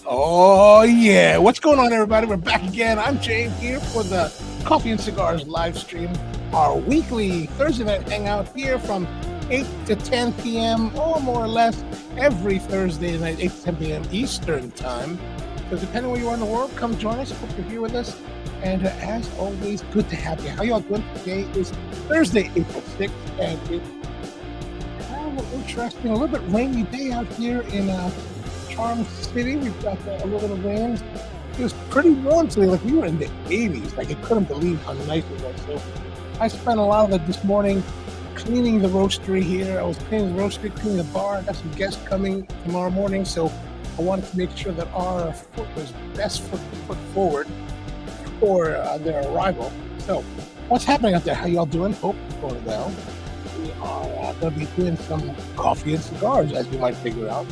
Oh, yeah. What's going on, everybody? We're back again. I'm James here for the Coffee and Cigars live stream, our weekly Thursday night hangout here from 8 to 10 p.m., or more or less, every Thursday night, 8 to 10 p.m. Eastern Time. So depending where you are in the world, come join us. Hope you're here with us. And as always, good to have you. How y'all doing? Today is Thursday, April 6th, and it's kind of an interesting, a little bit rainy day out here in Charm City. We've got a little bit of rain. It was pretty warm today, like we were in the 80s. Like I couldn't believe how nice it was. So I spent a lot of it this morning cleaning the roastery here. I was cleaning the roastery, cleaning the bar. I got some guests coming tomorrow morning, so I wanted to make sure that our foot was best foot forward for their arrival. So what's happening out there? How y'all doing? Hope it's going well. We are going to be doing some coffee and cigars, as you might figure out.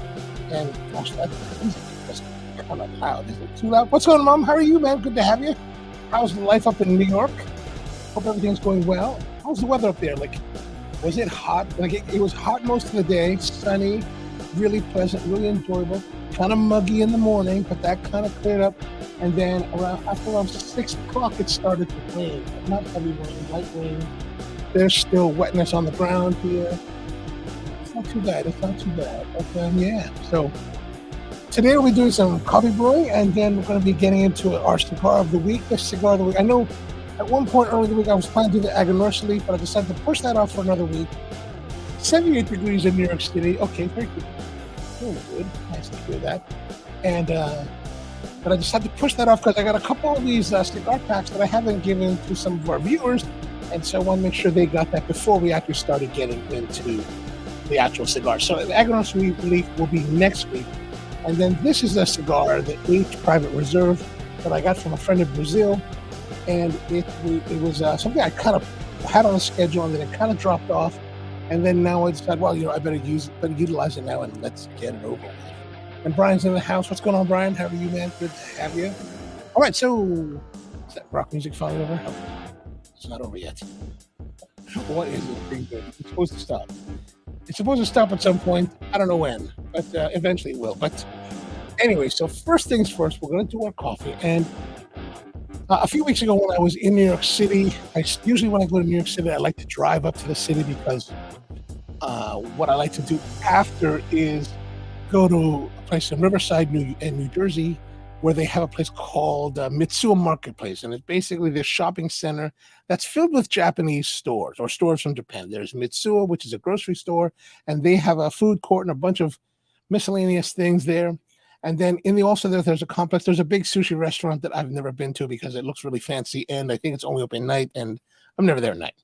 And gosh, that's just kind of loud. Is it too loud? What's going on, Mom? How are you, man? Good to have you. How's life up in New York? Hope everything's going well. How's the weather up there? Like, was it hot? Like, it was hot most of the day, sunny, really pleasant, really enjoyable. Kind of muggy in the morning, but that kind of cleared up. And then after around 6 o'clock, it started to rain. Not heavy rain, light rain. There's still wetness on the ground here. It's not too bad. It's not too bad. But yeah. So today we'll be doing some coffee brewing, and then we're going to be getting into our cigar of the week. The cigar of the week. I know at one point earlier in the week I was planning to do the Aganorsa, but I decided to push that off for another week. 78 degrees in New York City. Okay, very good. Very good. Nice to hear that. And but I decided to push that off because I got a couple of these cigar packs that I haven't given to some of our viewers, and so I want to make sure they got that before we actually started getting into the actual cigar. So the Aganorsa leaf will be next week, and then this is a cigar, the H Private Reserve, that I got from a friend in Brazil, and it was something I kind of had on a schedule, and then it kind of dropped off, and then now I decided, well, I better utilize it now, and let's get it over with. And Brian's in the house. What's going on, Brian? How are you, man? Good to have you. All right, so is that rock music finally over? Oh, it's not over yet. What is it? It's supposed to stop. It's supposed to stop at some point. I don't know when, but eventually it will. But anyway, so first things first, we're going to do our coffee. And a few weeks ago when I was in New York City, usually when I go to New York City, I like to drive up to the city because what I like to do after is go to a place in Riverside, New Jersey, where they have a place called Mitsuo Marketplace. And it's basically this shopping center that's filled with Japanese stores or stores from Japan. There's Mitsuo, which is a grocery store, and they have a food court and a bunch of miscellaneous things there. And then there's a complex. There's a big sushi restaurant that I've never been to because it looks really fancy, and I think it's only open at night, and I'm never there at night.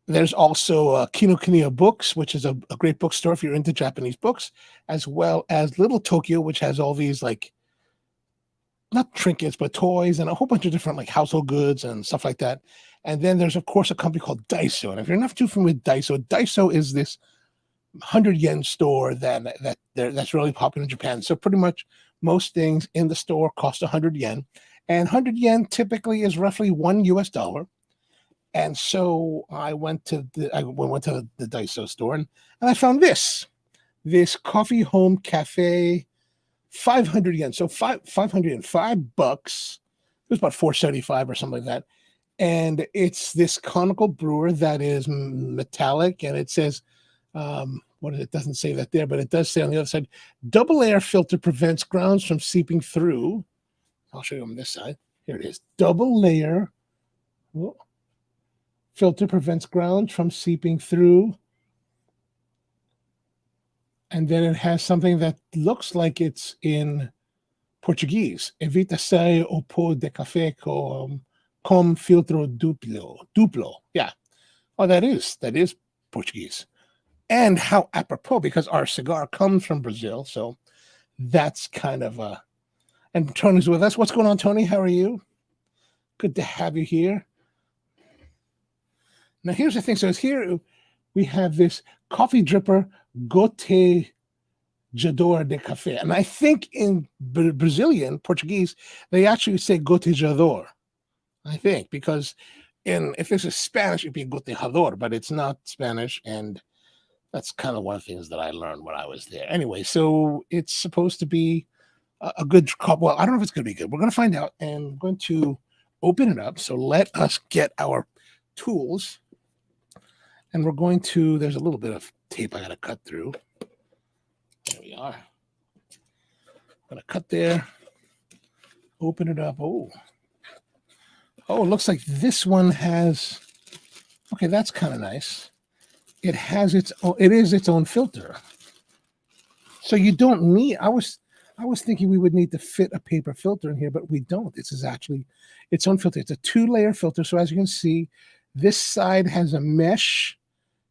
There's also Kinokuniya Books, which is a great bookstore if you're into Japanese books, as well as Little Tokyo, which has all these, like, not trinkets, but toys and a whole bunch of different, like, household goods and stuff like that. And then there's, of course, a company called Daiso. And if you're not too familiar with Daiso is this 100 yen store that's really popular in Japan. So pretty much most things in the store cost 100 yen. And 100 yen typically is roughly $1 US. And so I went to the Daiso store and I found this coffee home cafe, 500 yen. So $505. It was about $475 or something like that. And it's this conical brewer that is metallic, and it says, it doesn't say that there, but it does say on the other side, double air filter prevents grounds from seeping through. I'll show you on this side. Here it is. Double layer. Whoa. Filter prevents grounds from seeping through. And then it has something that looks like it's in Portuguese. Evita sair o pó de café com filtro duplo. Yeah. Oh, that is Portuguese. And how apropos, because our cigar comes from Brazil. So that's kind of and Tony's with us. What's going on, Tony? How are you? Good to have you here. Now, here's the thing. So here we have this coffee dripper gotejador de café. And I think in Brazilian, Portuguese, they actually say gotejador. I think, because if this is Spanish, it'd be gotejador, but it's not Spanish. And that's kind of one of the things that I learned when I was there. Anyway, so it's supposed to be a good cup. Well, I don't know if it's going to be good. We're going to find out, and I'm going to open it up. So let us get our tools, and we're going to. There's a little bit of tape I got to cut through. There we are. I'm going to cut there. Open it up. Oh, it looks like this one has. Okay, that's kind of nice. It has its own. It is its own filter. So you don't need. I was thinking we would need to fit a paper filter in here, but we don't. This is actually its own filter. It's a 2-layer filter. So as you can see, this side has a mesh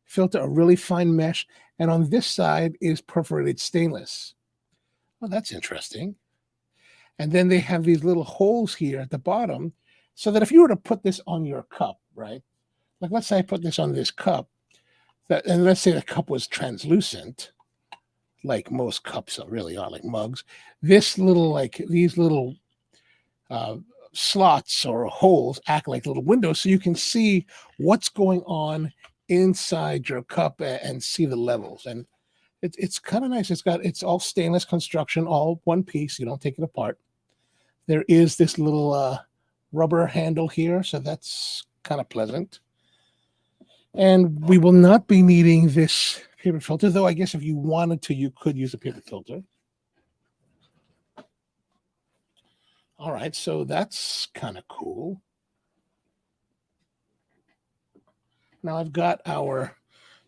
filter, a really fine mesh, and on this side is perforated stainless. Well, that's interesting. And then they have these little holes here at the bottom, so that if you were to put this on your cup, right? Like let's say I put this on this cup, and let's say the cup was translucent, like most cups really are, like mugs. This little, like these little slots or holes act like little windows, so you can see what's going on inside your cup and see the levels. And it's kind of nice. It's all stainless construction, all one piece. You don't take it apart. There is this little rubber handle here, so that's kind of pleasant. And we will not be needing this paper filter, though I guess if you wanted to, you could use a paper filter. All right, so that's kind of cool. Now I've got our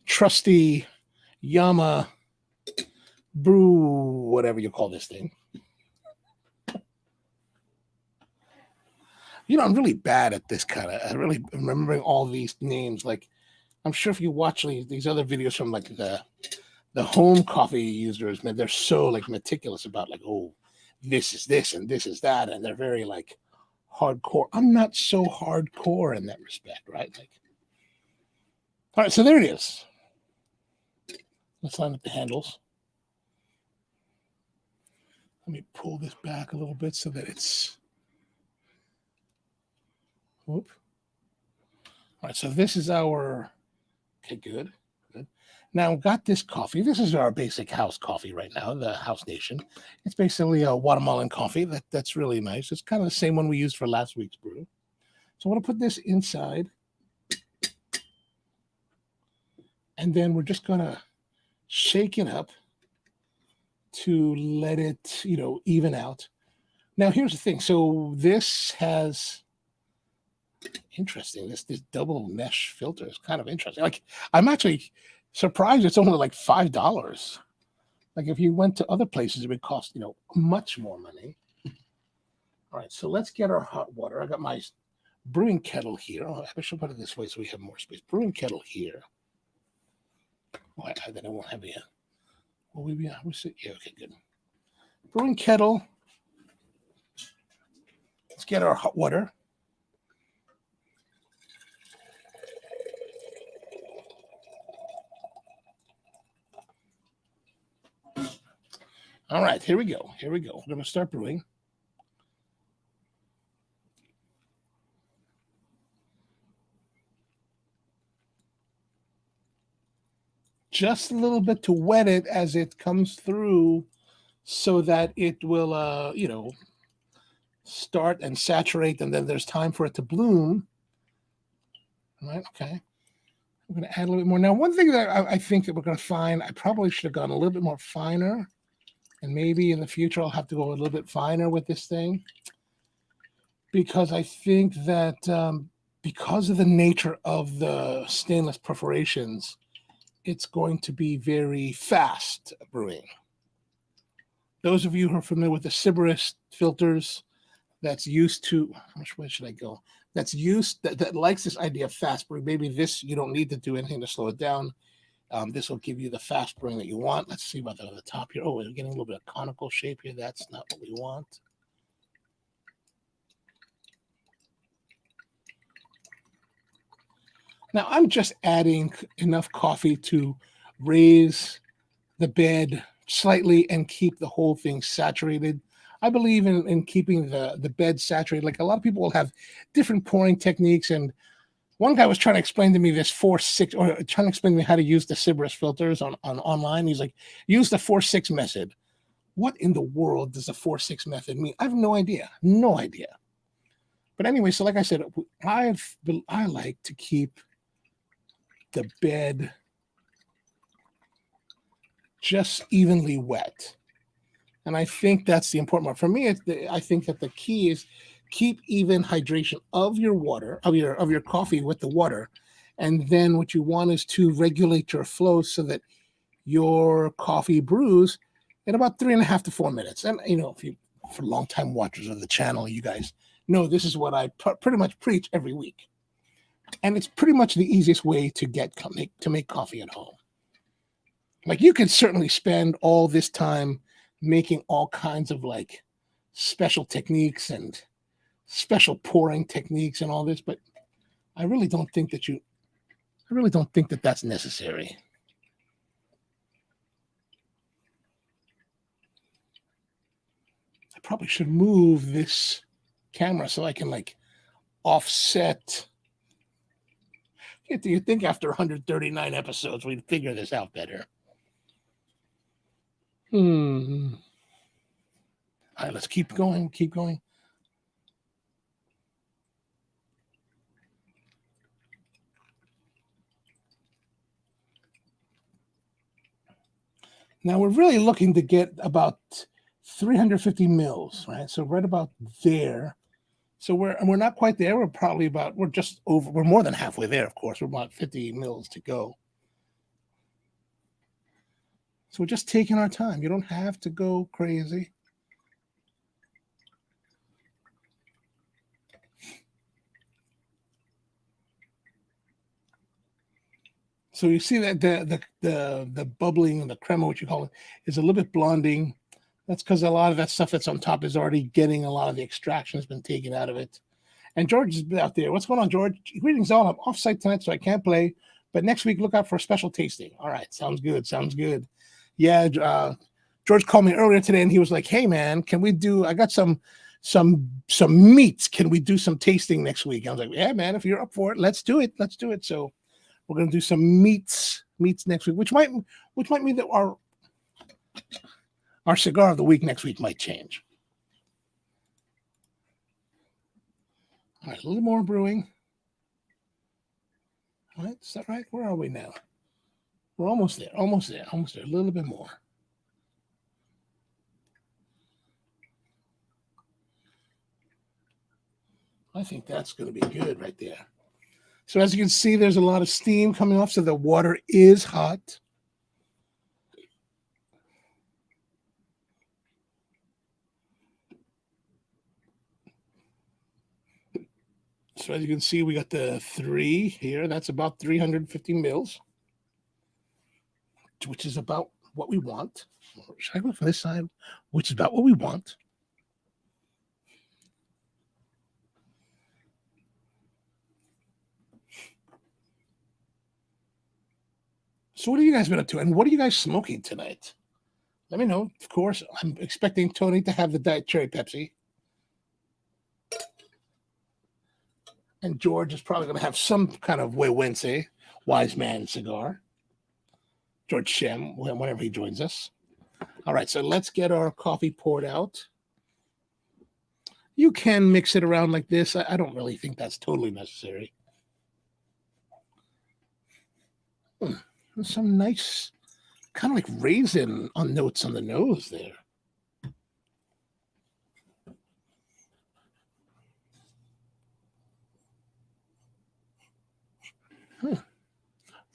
trusty Yama brew, whatever you call this thing. You know, I'm really bad at this kind of, I really remembering all these names. Like, I'm sure if you watch these other videos from like the home coffee users, man, they're so like meticulous about like, oh, this is this and this is that, and they're very like hardcore. I'm not so hardcore in that respect, right? Like, all right, so there it is. Let's line up the handles. Let me pull this back a little bit so that it's. Whoop. All right, so this is our. Okay, good. Now we've got this coffee. This is our basic house coffee right now, the House Nation. It's basically a Guatemalan coffee. That's really nice. It's kind of the same one we used for last week's brew. So I'm going to put this inside. And then we're just going to shake it up to let it, even out. Now, here's the thing. So this has... interesting. This double mesh filter is kind of interesting. Like, I'm actually surprised it's only like $5. Like if you went to other places, it would cost, much more money. All right, so let's get our hot water. I got my brewing kettle here. Oh, I should put it this way so we have more space. Brewing kettle here. Oh, then I won't have it. Will we be? Yeah, okay, good. Brewing kettle. Let's get our hot water. All right, here we go. We're going to start brewing. Just a little bit to wet it as it comes through so that it will, start and saturate, and then there's time for it to bloom. All right, okay. I'm going to add a little bit more. Now, one thing that I think that we're going to find, I probably should have gone a little bit more finer. And maybe in the future, I'll have to go a little bit finer with this thing. Because I think that because of the nature of the stainless perforations, it's going to be very fast brewing. Those of you who are familiar with the Cigar filters, that's used to, which way should I go? That's used, that likes this idea of fast brewing. Maybe this, you don't need to do anything to slow it down. This will give you the fast brewing that you want. Let's see about that on the top here. Oh, we're getting a little bit of conical shape here. That's not what we want. Now, I'm just adding enough coffee to raise the bed slightly and keep the whole thing saturated. I believe in keeping the bed saturated. Like a lot of people will have different pouring techniques, and one guy was trying to explain to me this 4-6, or trying to explain to me how to use the Cigar filters on online. He's like, use the 4-6 method. What in the world does the 4-6 method mean? I have no idea. No idea. But anyway, so like I said, I like to keep the bed just evenly wet. And I think that's the important part. For me, I think that the key is keep even hydration of your water, of your coffee with the water. And then what you want is to regulate your flow so that your coffee brews in about 3.5 to 4 minutes. And if you, for long-time watchers of the channel, you guys know this is what I pretty much preach every week. And it's pretty much the easiest way to make coffee at home. Like, you can certainly spend all this time making all kinds of like special techniques and special pouring techniques and all this, but I really don't think that that's necessary. I probably should move this camera so I can like offset. You think after 139 episodes we'd figure this out better. All right, let's keep going. Now we're really looking to get about 350 mils, right? So right about there. So we're not quite there. We're just over. We're more than halfway there, of course. We're about 50 mils to go. So we're just taking our time. You don't have to go crazy. So you see that the bubbling and the crema, what you call it, is a little bit blonding. That's because a lot of that stuff that's on top is already getting a lot of the extraction has been taken out of it. And George is out there. What's going on, George? Greetings all. I'm off site tonight, so I can't play. But next week, look out for a special tasting. All right, sounds good. Yeah, George called me earlier today, and he was like, "Hey, man, can we do? I got some meats. Can we do some tasting next week?" I was like, "Yeah, man, if you're up for it, let's do it. So we're gonna do some meats next week, which might mean that our cigar of the week next week might change." All right, a little more brewing. All right, is that right? Where are we now? We're almost there. A little bit more. I think that's going to be good right there. So as you can see, there's a lot of steam coming off, so the water is hot. So as you can see, we got the 3 here. That's about 350 mils, which is about what we want. Should I go from this side? Which is about what we want. So what have you guys been up to? And what are you guys smoking tonight? Let me know. Of course, I'm expecting Tony to have the Diet Cherry Pepsi. And George is probably going to have some kind of Wednesday wise man cigar. George Shem, whenever he joins us. All right, so let's get our coffee poured out. You can mix it around like this. I don't really think that's totally necessary. Some nice kind of like raisin on notes on the nose there.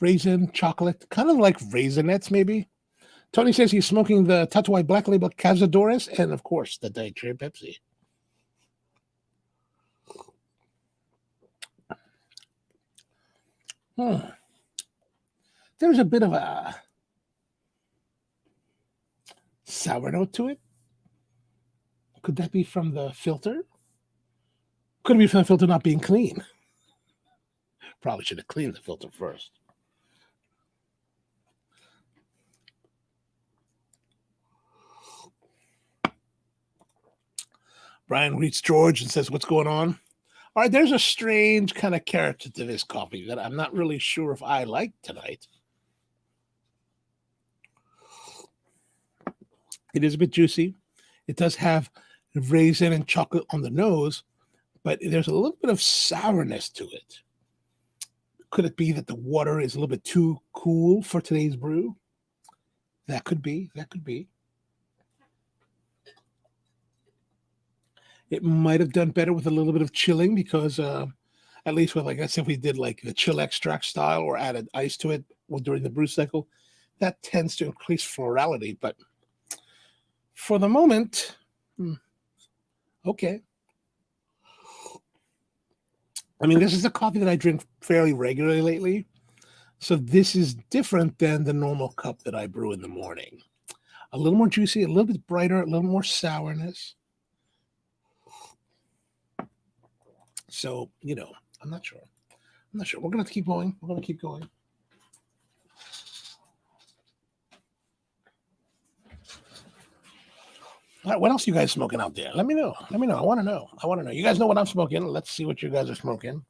Raisin, chocolate, kind of like raisinets maybe. Tony says he's smoking the Tatuai Black Label Cazadores and, of course, the Diet Cherry Pepsi. There's a bit of a sour note to it. Could that be from the filter? Could it be from the filter not being clean? Probably should have cleaned the filter first. Brian greets George and says, "What's going on?" All right, there's a strange kind of character to this coffee that I'm not really sure if I like tonight. It is a bit juicy. It does have raisin and chocolate on the nose, but there's a little bit of sourness to it. Could it be that the water is a little bit too cool for today's brew? That could be. That could be. It might have done better with a little bit of chilling because, at least with, like, I said, if we did like the chill extract style or added ice to it during the brew cycle, that tends to increase florality. But for the moment, okay. I mean, this is a coffee that I drink fairly regularly lately. So this is different than the normal cup that I brew in the morning. A little more juicy, a little bit brighter, a little more sourness. So, I'm not sure. We're going to keep going. We're going to keep going. All right, what else are you guys smoking out there? Let me know. I want to know. You guys know what I'm smoking. Let's see what you guys are smoking.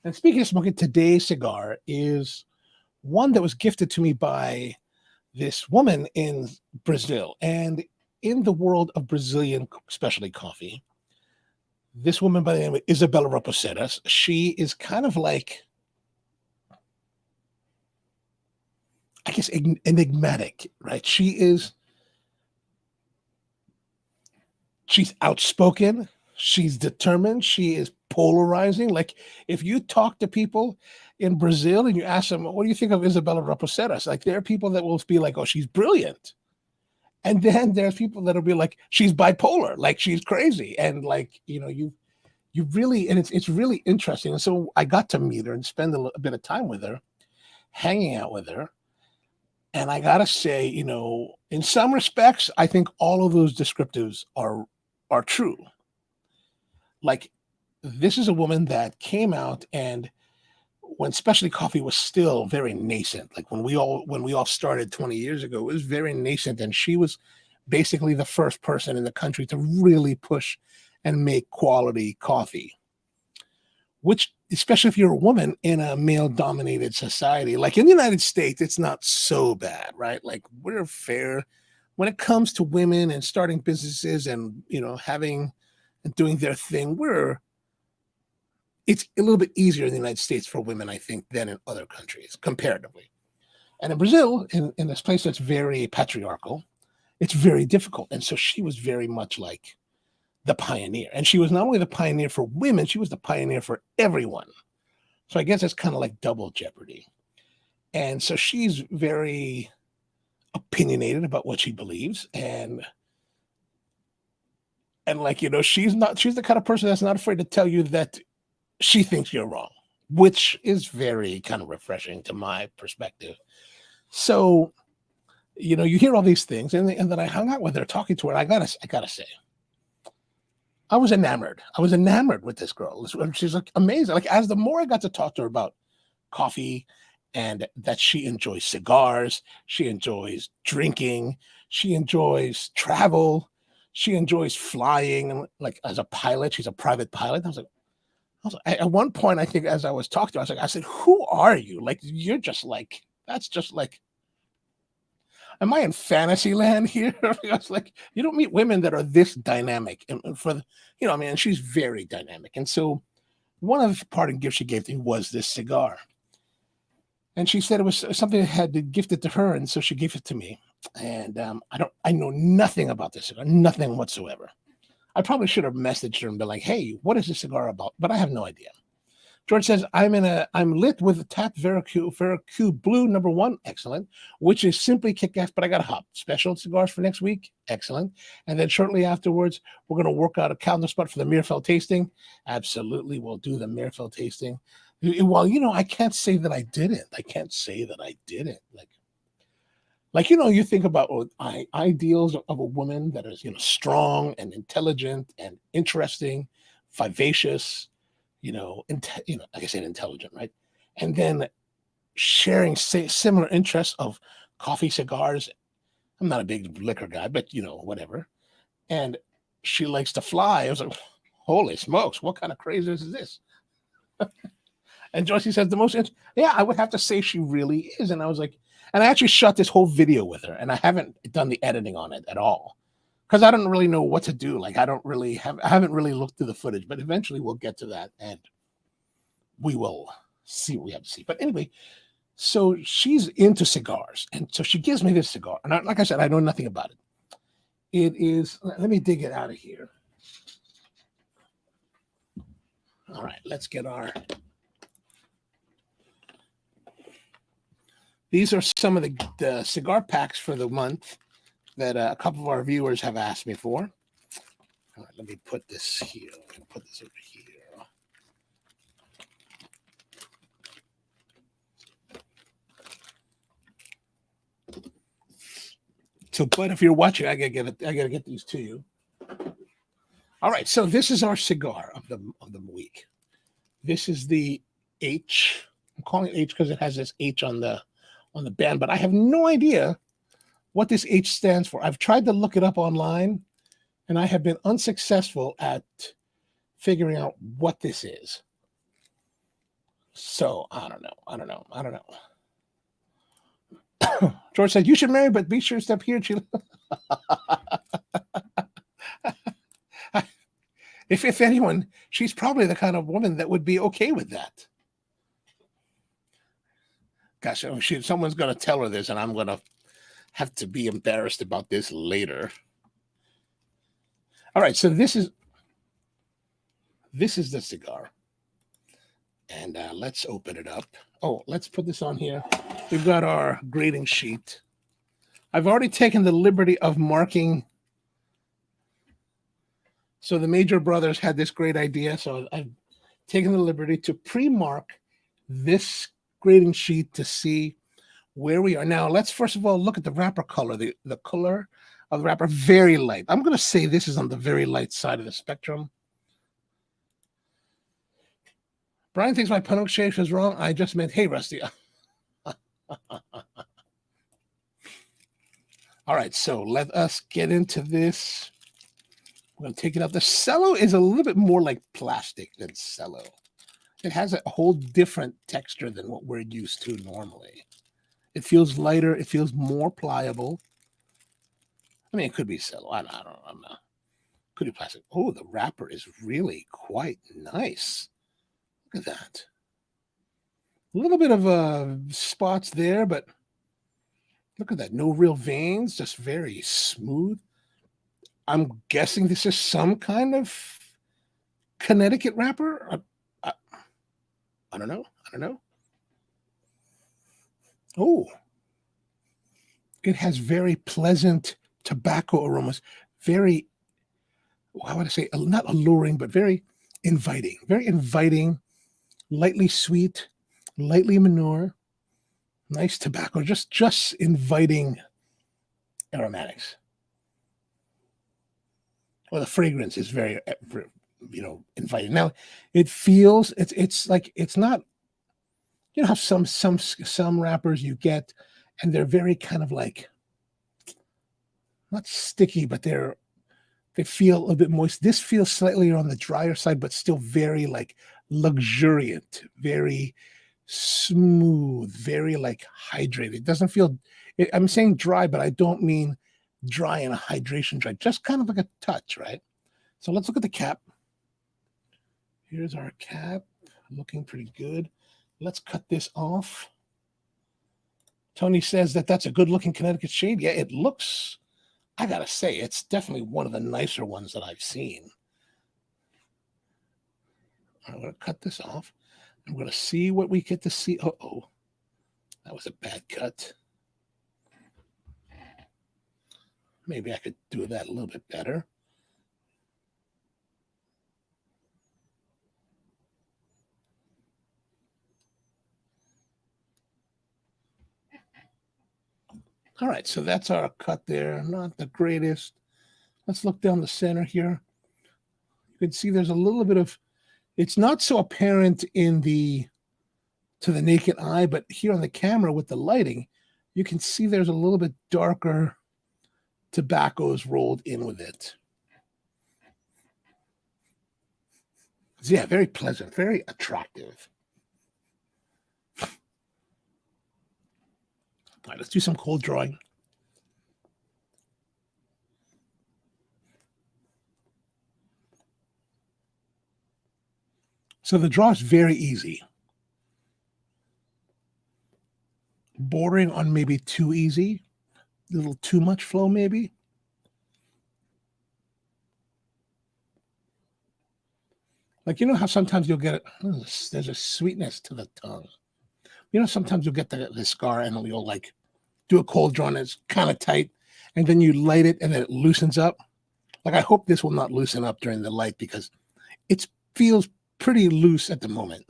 And speaking of smoking, today's cigar is one that was gifted to me by this woman in Brazil. And in the world of Brazilian specialty coffee, this woman by the name of Isabela Raposeiras, she is kind of like, I guess, enigmatic, right? She's outspoken. She's determined. She is polarizing. Like, if you talk to people in Brazil and you ask them, what do you think of Isabela Raposeiras? Like, there are people that will be like, oh, she's brilliant. And then there's people that'll be like, she's bipolar, like she's crazy. And like, you really, and it's really interesting. And so I got to meet her and spend a bit of time with her, hanging out with her. And I gotta say, in some respects, I think all of those descriptives are true. Like, this is a woman that came out, and when specialty coffee was still very nascent, like when we all started 20 years ago, it was very nascent, and she was basically the first person in the country to really push and make quality coffee. Which, especially if you're a woman in a male-dominated society, like in the United States, it's not so bad, right? Like, we're fair when it comes to women and starting businesses and having and doing their thing. It's a little bit easier in the United States for women, I think, than in other countries comparatively. And in Brazil, in this place that's very patriarchal, it's very difficult. And so she was very much like the pioneer. And she was not only the pioneer for women, she was the pioneer for everyone. So I guess it's kind of like double jeopardy. And so she's very opinionated about what she believes. And like, she's the kind of person that's not afraid to tell you that she thinks you're wrong, which is very kind of refreshing to my perspective. So, you hear all these things, and then I hung out with her, talking to her. I gotta say, I was enamored. With this girl. She's like amazing. Like, as the more I got to talk to her about coffee, and that she enjoys cigars, she enjoys drinking, she enjoys travel, she enjoys flying. Like, as a pilot, she's a private pilot. I was like, at one point, I think, as I was talking to her, I said, who are you? Like, you're just like, that's just like, am I in fantasy land here? I was like, you don't meet women that are this dynamic. And and she's very dynamic. And so one of the parting gifts she gave to me was this cigar. And she said it was something that had been gifted to her. And so she gave it to me. And I know nothing about this cigar, nothing whatsoever. I probably should have messaged her and been like, hey, what is this cigar about? But I have no idea. George says, I'm lit with a tap Veracruz Blue #1, excellent, which is simply kick-ass, but I got a hop. Special cigars for next week, excellent. And then shortly afterwards, we're going to work out a calendar spot for the Mirfeld tasting. Absolutely, we'll do the Mirfeld tasting. Well, I can't say that I didn't. Like, you think about ideals of a woman that is, strong and intelligent and interesting, vivacious, like I said, intelligent, right? And then sharing similar interests of coffee, cigars. I'm not a big liquor guy, but whatever. And she likes to fly. I was like, holy smokes, what kind of craziness is this? And Joycey says the most. Yeah, I would have to say she really is. And I was like, and I actually shot this whole video with her, and I haven't done the editing on it at all because I don't really know what to do. Like I haven't really looked through the footage, but eventually we'll get to that and we will see what we have to see. But anyway, so she's into cigars, and so she gives me this cigar, and like I said, I know nothing about it. It is. Let me dig it out of here. All right, let's get our. These are some of the cigar packs for the month that a couple of our viewers have asked me for. All right, let me put this here. Put this over here. So, but if you're watching, I gotta get these to you. All right, so this is our cigar of the week. This is the H. I'm calling it H because it has this H on the band, but I have no idea what this H stands for. I've tried to look it up online, and I have been unsuccessful at figuring out what this is. So I don't know. George said, you should marry, but be sure to step here. If anyone, she's probably the kind of woman that would be okay with that. Gosh, someone's going to tell her this, and I'm going to have to be embarrassed about this later. All right, so this is the cigar. And let's open it up. Oh, let's put this on here. We've got our grading sheet. I've already taken the liberty of marking. So the Major Brothers had this great idea. So I've taken the liberty to pre-mark this grading sheet to see where we are. Now, let's first of all look at the wrapper color. The color of the wrapper, very light. I'm going to say this is on the very light side of the spectrum. Brian thinks my pronunciation is wrong. I just meant, hey, Rusty. All right, so let us get into this. I'm going to take it out. The cello is a little bit more like plastic than cello. It has a whole different texture than what we're used to normally. It feels lighter. It feels more pliable. I mean, it could be cello. I don't know. Could be plastic. Oh, the wrapper is really quite nice. Look at that. A little bit of spots there, but look at that. No real veins, just very smooth. I'm guessing this is some kind of Connecticut wrapper. I don't know. Oh, it has very pleasant tobacco aromas. Very, how would I say, not alluring, but very inviting. Very inviting, lightly sweet, lightly manure, nice tobacco, just inviting aromatics. Well, the fragrance is very, inviting. Now, it feels it's like it's not. You know how some wrappers you get, and they're very kind of like not sticky, but they feel a little bit moist. This feels slightly on the drier side, but still very like luxuriant, very smooth, very like hydrated. It doesn't feel. I'm saying dry, but I don't mean dry and a hydration dry. Just kind of like a touch, right? So let's look at the cap. Here's our cap, looking pretty good. Let's cut this off. Tony says that's a good-looking Connecticut shade. Yeah, it looks, I got to say, it's definitely one of the nicer ones that I've seen. I'm going to cut this off. I'm going to see what we get to see. Uh-oh. That was a bad cut. Maybe I could do that a little bit better. All right, so that's our cut there. Not the greatest. Let's look down the center here. You can see there's a little bit of, it's not so apparent to the naked eye, but here on the camera with the lighting, you can see there's a little bit darker tobaccos rolled in with it. Yeah, very pleasant, very attractive. All right, let's do some cold drawing. So the draw is very easy. Bordering on maybe too easy, a little too much flow maybe. Like, you know how sometimes you'll get it, there's a sweetness to the tongue. You know, sometimes you'll get the cigar and you'll like do a cold draw and it's kind of tight, and then you light it and then it loosens up. Like, I hope this will not loosen up during the light because it feels pretty loose at the moment.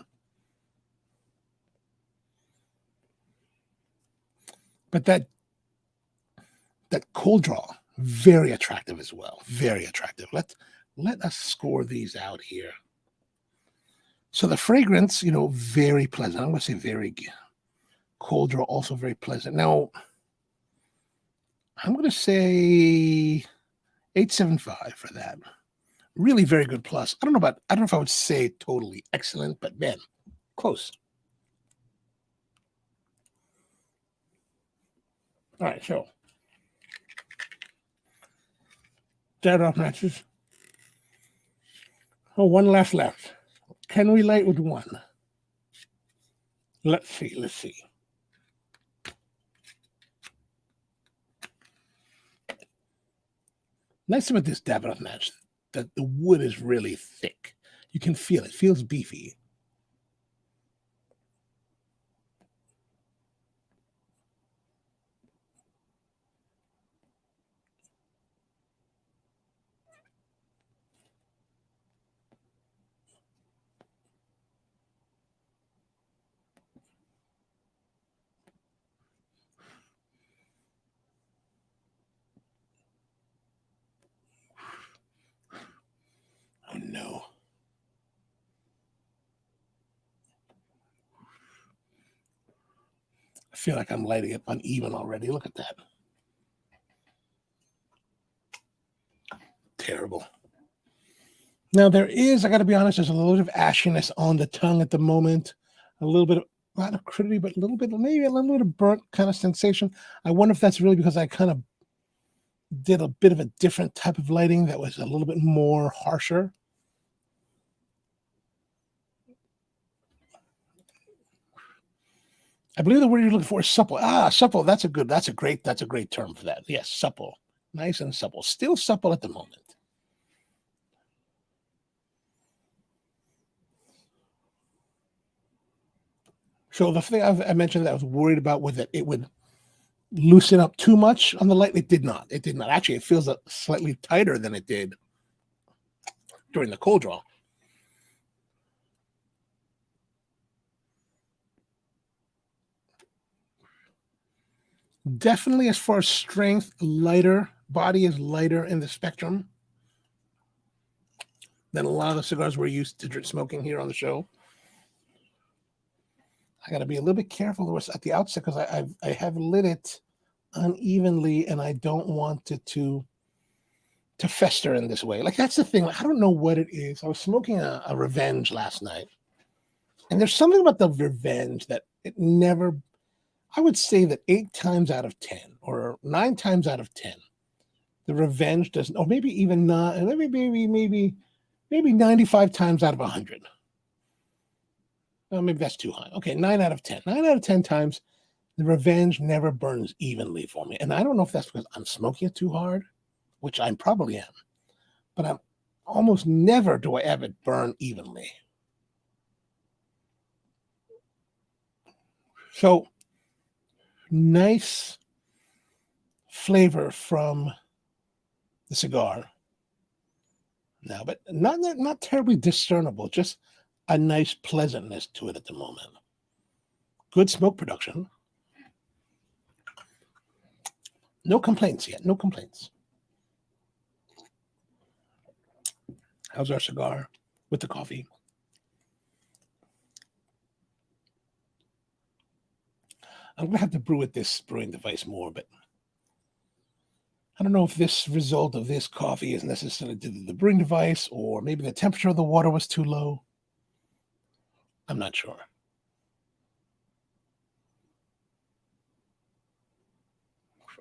But that cold draw, very attractive as well. Very attractive. Let us score these out here. So the fragrance, you know, very pleasant. I'm going to say very cold draw, also very pleasant. Now, I'm going to say 875 for that. Really very good plus. I don't know if I would say totally excellent, but man, close. All right, so that off matches. Oh, one left. Can we light with one? Let's see. Nice about this Davidoff match that the wood is really thick. You can feel it. It feels beefy. Oh no. I feel like I'm lighting it uneven already. Look at that. Terrible. Now there is, I got to be honest, there's a little bit of ashiness on the tongue at the moment. A little bit of, not acridity, but a little bit, maybe a little bit of burnt kind of sensation. I wonder if that's really because I kind of did a bit of a different type of lighting that was a little bit more harsher. I believe the word you're looking for is supple. Supple. That's a great term for that. Yes, supple. Nice and supple. Still supple at the moment. So the thing I mentioned that I was worried about was that it would loosen up too much on the light. It did not. Actually, it feels slightly tighter than it did during the cold draw. Definitely, as far as strength, lighter. Body is lighter in the spectrum than a lot of the cigars we're used to smoking here on the show. I got to be a little bit careful at the outset because I have lit it unevenly and I don't want it to fester in this way. Like, that's the thing. I don't know what it is. I was smoking a Revenge last night, and there's something about the Revenge that it never. I would say that 8 times out of 10 or 9 times out of 10, the Revenge doesn't, or maybe even not, maybe 95 times out of 100. Oh, maybe that's too high. Okay, 9 out of 10. 9 out of 10 times, the Revenge never burns evenly for me. And I don't know if that's because I'm smoking it too hard, which I probably am, but I'm almost never do I have it burn evenly. So nice flavor from the cigar now, but not terribly discernible, just a nice pleasantness to it at the moment. Good smoke production. No complaints yet. No complaints. How's our cigar with the coffee? I'm going to have to brew with this brewing device more, but I don't know if this result of this coffee is necessarily due to the brewing device or maybe the temperature of the water was too low. I'm not sure.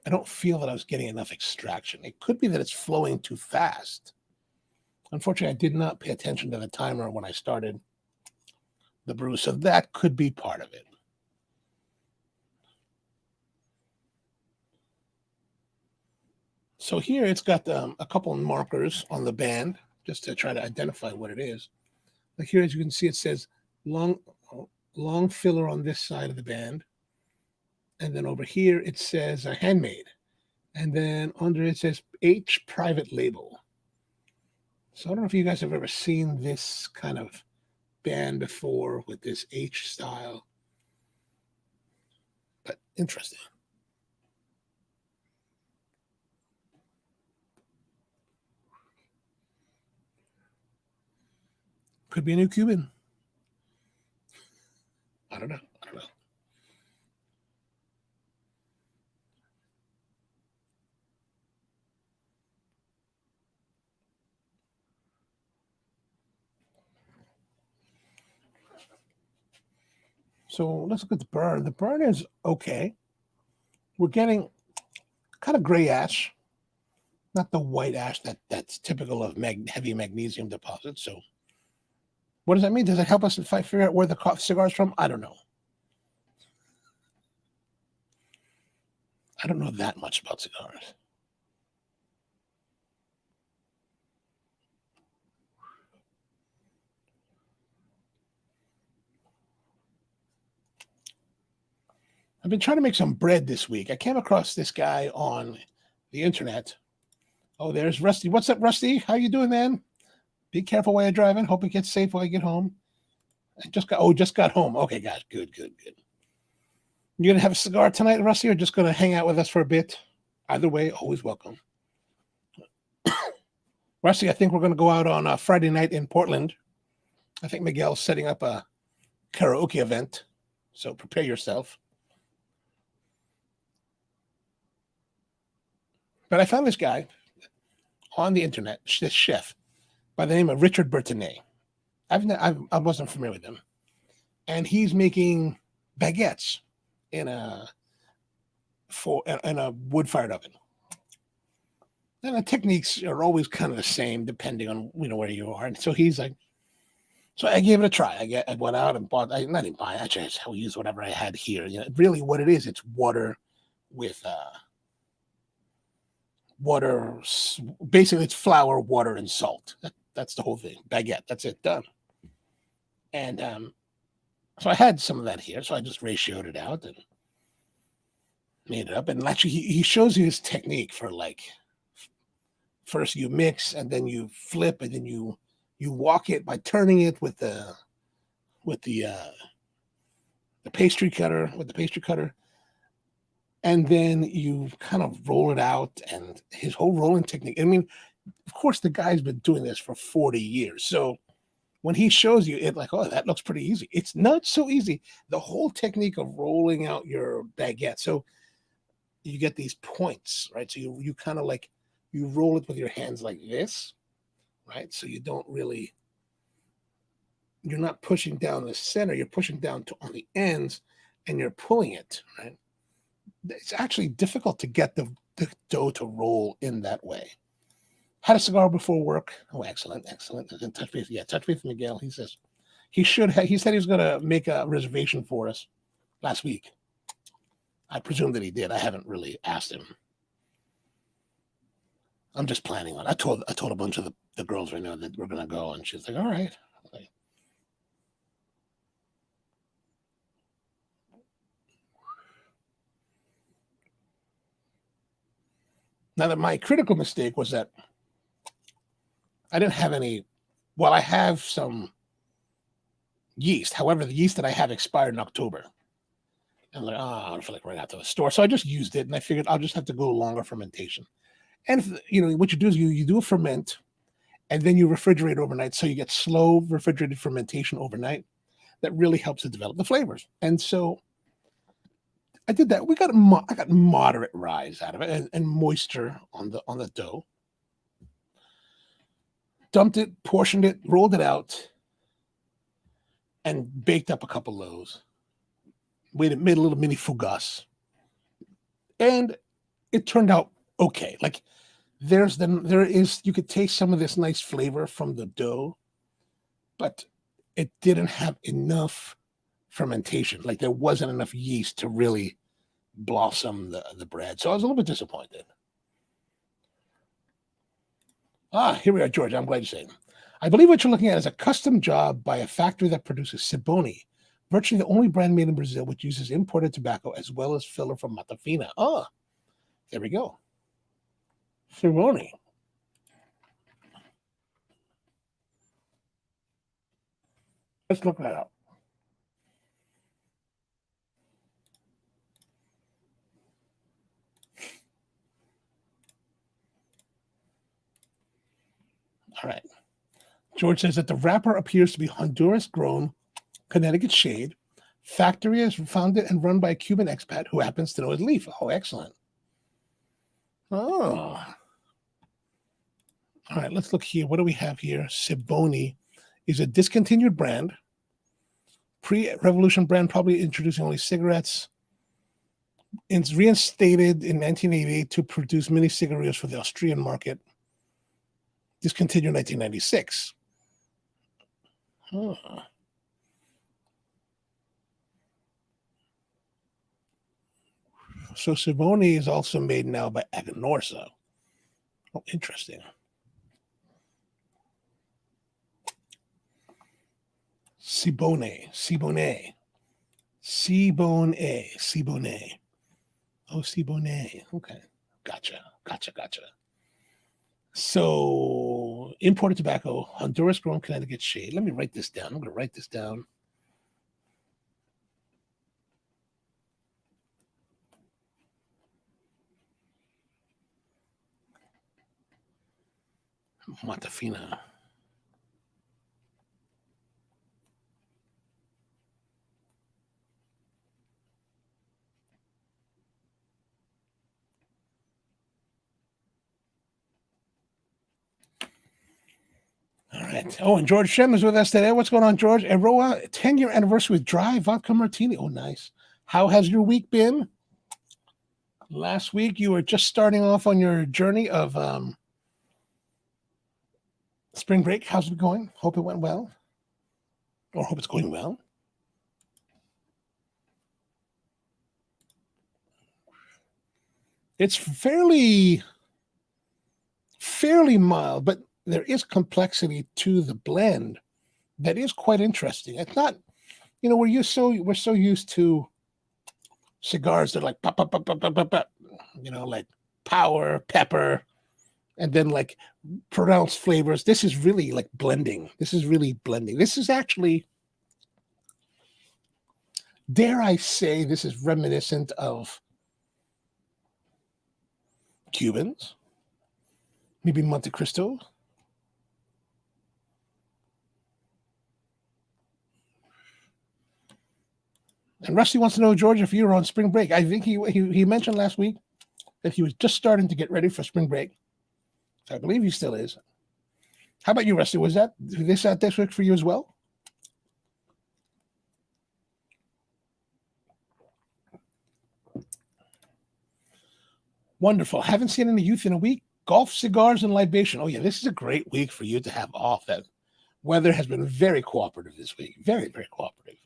I don't feel that I was getting enough extraction. It could be that it's flowing too fast. Unfortunately, I did not pay attention to the timer when I started the brew, so that could be part of it. So here it's got a couple of markers on the band just to try to identify what it is. Like here, as you can see, it says long filler on this side of the band. And then over here, it says handmade. And then under it says H private label. So I don't know if you guys have ever seen this kind of band before with this H style, but interesting. Could be a new Cuban. I don't know. So let's look at the burn. The burn is okay. We're getting kind of gray ash, not the white ash that's typical of heavy magnesium deposits. So what does that mean? Does it help us to figure out where the cigar is from? I don't know. I don't know that much about cigars. I've been trying to make some bread this week. I came across this guy on the internet. Oh, there's Rusty. What's up, Rusty? How you doing, man? Be careful while you're driving. Hope you get safe while you get home. I just got home. Okay, guys, good. You gonna have a cigar tonight, Rusty, or just gonna hang out with us for a bit? Either way, always welcome. Rusty, I think we're gonna go out on a Friday night in Portland. I think Miguel's setting up a karaoke event, so prepare yourself. But I found this guy on the internet, this chef by the name of Richard Bertonet. I wasn't familiar with him, and he's making baguettes in a wood-fired oven. And the techniques are always kind of the same depending on where you are. And so he's like, so I gave it a try. I went out and bought. I didn't buy. Actually, I just use whatever I had here. Really, what it is, it's water with water. Basically, it's flour, water, and salt. That's the whole thing. Baguette. That's it. Done. And so I had some of that here. So I just ratioed it out and made it up. And actually, he shows you his technique for first you mix and then you flip and then you walk it by turning it with the pastry cutter and then you kind of roll it out. And his whole rolling technique, I mean, of course the guy's been doing this for 40 years, so when he shows you it, like, oh, that looks pretty easy. It's not so easy. The whole technique of rolling out your baguette, so you get these points, right? So you kind of like you roll it with your hands like this, right? So you don't really, you're not pushing down the center, you're pushing down on the ends and you're pulling it, right? It's actually difficult to get the dough to roll in that way. Had a cigar before work. Oh, excellent. Touch base. Yeah, touch base with Miguel. He says he said he was going to make a reservation for us last week. I presume that he did. I haven't really asked him. I'm just planning on it. I told a bunch of the girls right now that we're going to go, and she's like, all right. Now, that my critical mistake was that I didn't have any. Well, I have some yeast. However, the yeast that I have expired in October. And I'm like, I don't feel like running out to the store. So I just used it, and I figured I'll just have to go longer fermentation. And what you do is you do a ferment, and then you refrigerate overnight. So you get slow refrigerated fermentation overnight. That really helps to develop the flavors. And so I did that. I got moderate rise out of it and moisture on the dough. Dumped it, portioned it, rolled it out, and baked up a couple loaves. Made a little mini fougasse. And it turned out okay. Like there is you could taste some of this nice flavor from the dough, but it didn't have enough fermentation. Like there wasn't enough yeast to really blossom the bread. So I was a little bit disappointed. Here we are, George. I'm glad you said. I believe what you're looking at is a custom job by a factory that produces Siboni, virtually the only brand made in Brazil which uses imported tobacco as well as filler from Mata Fina. Oh, there we go. Siboni. Let's look that up. All right. George says that the wrapper appears to be Honduras grown, Connecticut shade. Factory is founded and run by a Cuban expat who happens to know his leaf. Oh, excellent. Oh. All right, let's look here. What do we have here? Siboni is a discontinued brand. Pre-revolution brand, probably introducing only cigarettes. It's reinstated in 1988 to produce mini cigarillos for the Austrian market. Discontinued in 1996. Huh. So Siboni is also made now by Aganorsa. Oh, interesting. Sibone. Oh, Sibone. Okay. Gotcha. So imported tobacco, Honduras grown, Connecticut shade. Let me write this down. I'm going to write this down. Mata Fina. All right. Oh, and George Shem is with us today. What's going on, George? Aroa, 10-year anniversary with dry vodka martini. Oh, nice. How has your week been? Last week, you were just starting off on your journey of spring break. How's it going? Hope it went well. Or hope it's going well. It's fairly mild, but there is complexity to the blend that is quite interesting. It's not, we're so used to cigars that are like pop, pop, pop, pop, pop, pop, pop, like power, pepper, and then like pronounced flavors. This is really like blending. This is actually, dare I say, this is reminiscent of Cubans, maybe Monte Cristo. And Rusty wants to know, George, if you were on spring break. I think he mentioned last week that he was just starting to get ready for spring break. So I believe he still is. How about you, Rusty? Was this week for you as well? Wonderful. Haven't seen any youth in a week. Golf, cigars, and libation. Oh, yeah, this is a great week for you to have off. That weather has been very cooperative this week. Very, very cooperative.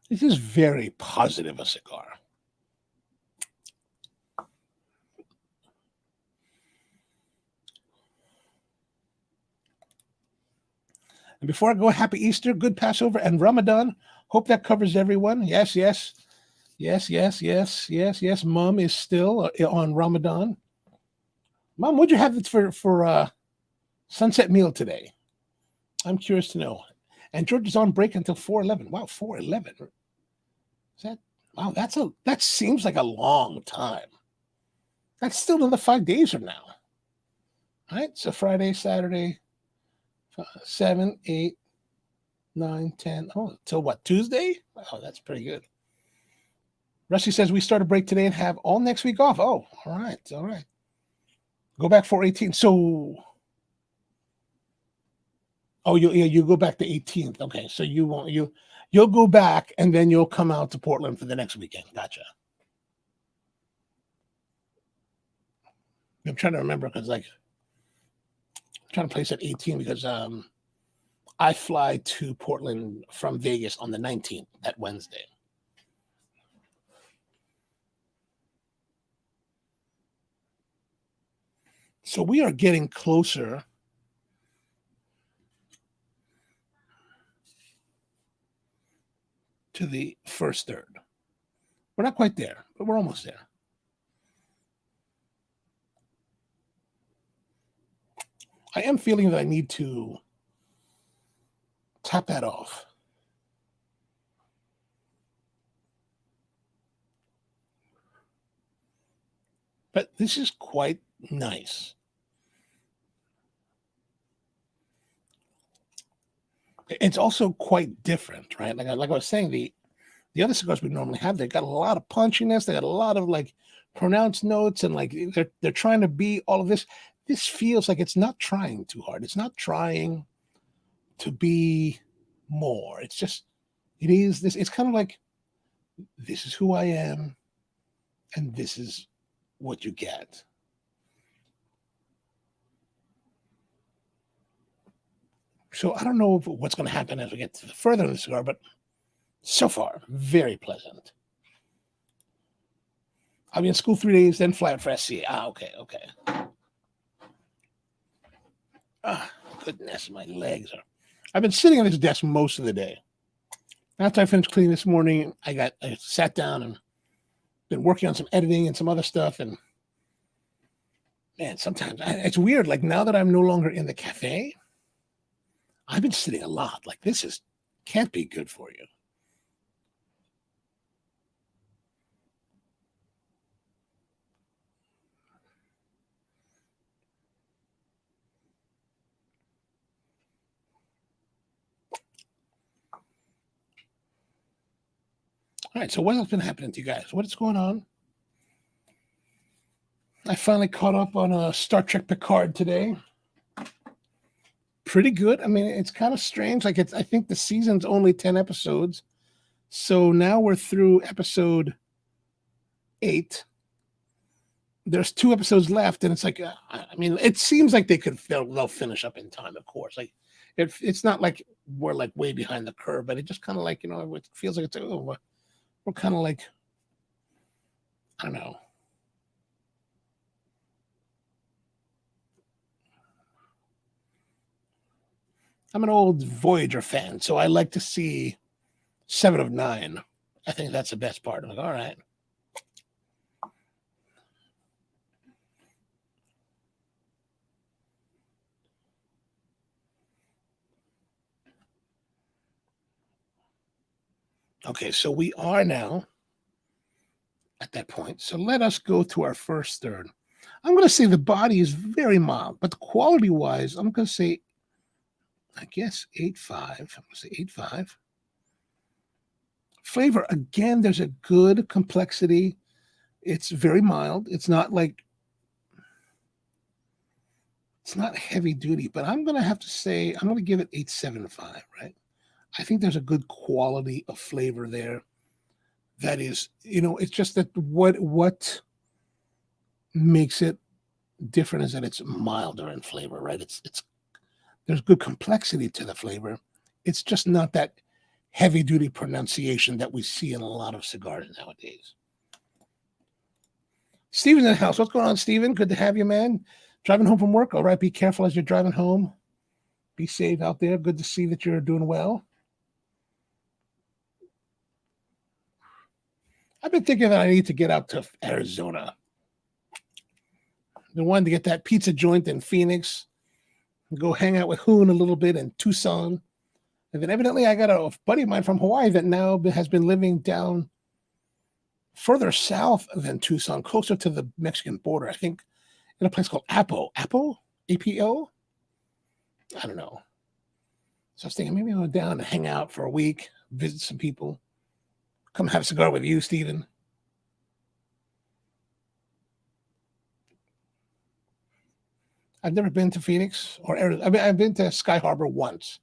This is very positive, a cigar. And before I go, happy Easter, good Passover, and Ramadan. Hope that covers everyone. Yes. Mom is still on Ramadan. Mom, what'd you have for sunset meal today? I'm curious to know. And George is on break until 4:11. Wow, 4:11. That seems like a long time. That's still another 5 days from now. All right, so Friday, Saturday, 7, 8, 9, 10. Oh, till what, Tuesday? Oh, that's pretty good. Rusty says we start a break today and have all next week off. Oh, all right. Go back 4:18. So Oh, you go back to 18th. Okay, so you'll go back and then you'll come out to Portland for the next weekend. Gotcha. I'm trying to remember because like I'm trying to place at 18 because I fly to Portland from Vegas on the 19th, that Wednesday. So we are getting closer to the first third. We're not quite there, but we're almost there. I am feeling that I need to tap that off. But this is quite nice. It's also quite different, right? Like I was saying, the other cigars we normally have, they got a lot of punchiness, they got a lot of like pronounced notes, and like they're trying to be all of this. This feels like it's not trying too hard. It's not trying to be more. It's just it is this. It's kind of like this is who I am, and this is what you get. So I don't know what's going to happen as we get to the further in the cigar, but so far, very pleasant. I'll be in school 3 days, then fly out for SC. Okay, okay. Goodness, my legs are. I've been sitting at this desk most of the day. After I finished cleaning this morning, I sat down and been working on some editing and some other stuff. And man, sometimes it's weird. Like now that I'm no longer in the cafe, I've been sitting a lot. Like this can't be good for you. All right, so what else been happening to you guys? What is going on? I finally caught up on Star Trek Picard today. Pretty good. I mean, it's kind of strange. Like I think the season's only 10 episodes. So now we're through episode 8. There's 2 episodes left, and it's like, I mean, it seems like they'll finish up in time, of course. Like it's not like we're like way behind the curve, but it just kind of like, it feels like we're kind of like, I don't know. I'm an old Voyager fan, so I like to see 7 of 9. I think that's the best part. I'm like, all right. Okay, so we are now at that point. So let us go to our first third. I'm going to say the body is very mild, but quality wise, I'm going to say, I guess 8.5. I'm going to say 8.5. Flavor, again, there's a good complexity. It's very mild. It's not heavy duty, but I'm going to have to say, I'm going to give it 8.75, right? I think there's a good quality of flavor there. That is, it's just that what makes it different is that it's milder in flavor, right? It's there's good complexity to the flavor. It's just not that heavy duty pronunciation that we see in a lot of cigars nowadays. Steven's in the house. What's going on, Steven? Good to have you, man. Driving home from work. All right, be careful as you're driving home. Be safe out there. Good to see that you're doing well. I've been thinking that I need to get out to Arizona. I wanted to get that pizza joint in Phoenix, go hang out with Hoon a little bit in Tucson. And then evidently I got a buddy of mine from Hawaii that now has been living down further south than Tucson, closer to the Mexican border. I think in a place called Apo. Apo? APO? I don't know. So I was thinking maybe I'll go down and hang out for a week, visit some people, come have a cigar with you, Steven. I've never been to Phoenix or Arizona. I mean, I've been to Sky Harbor once,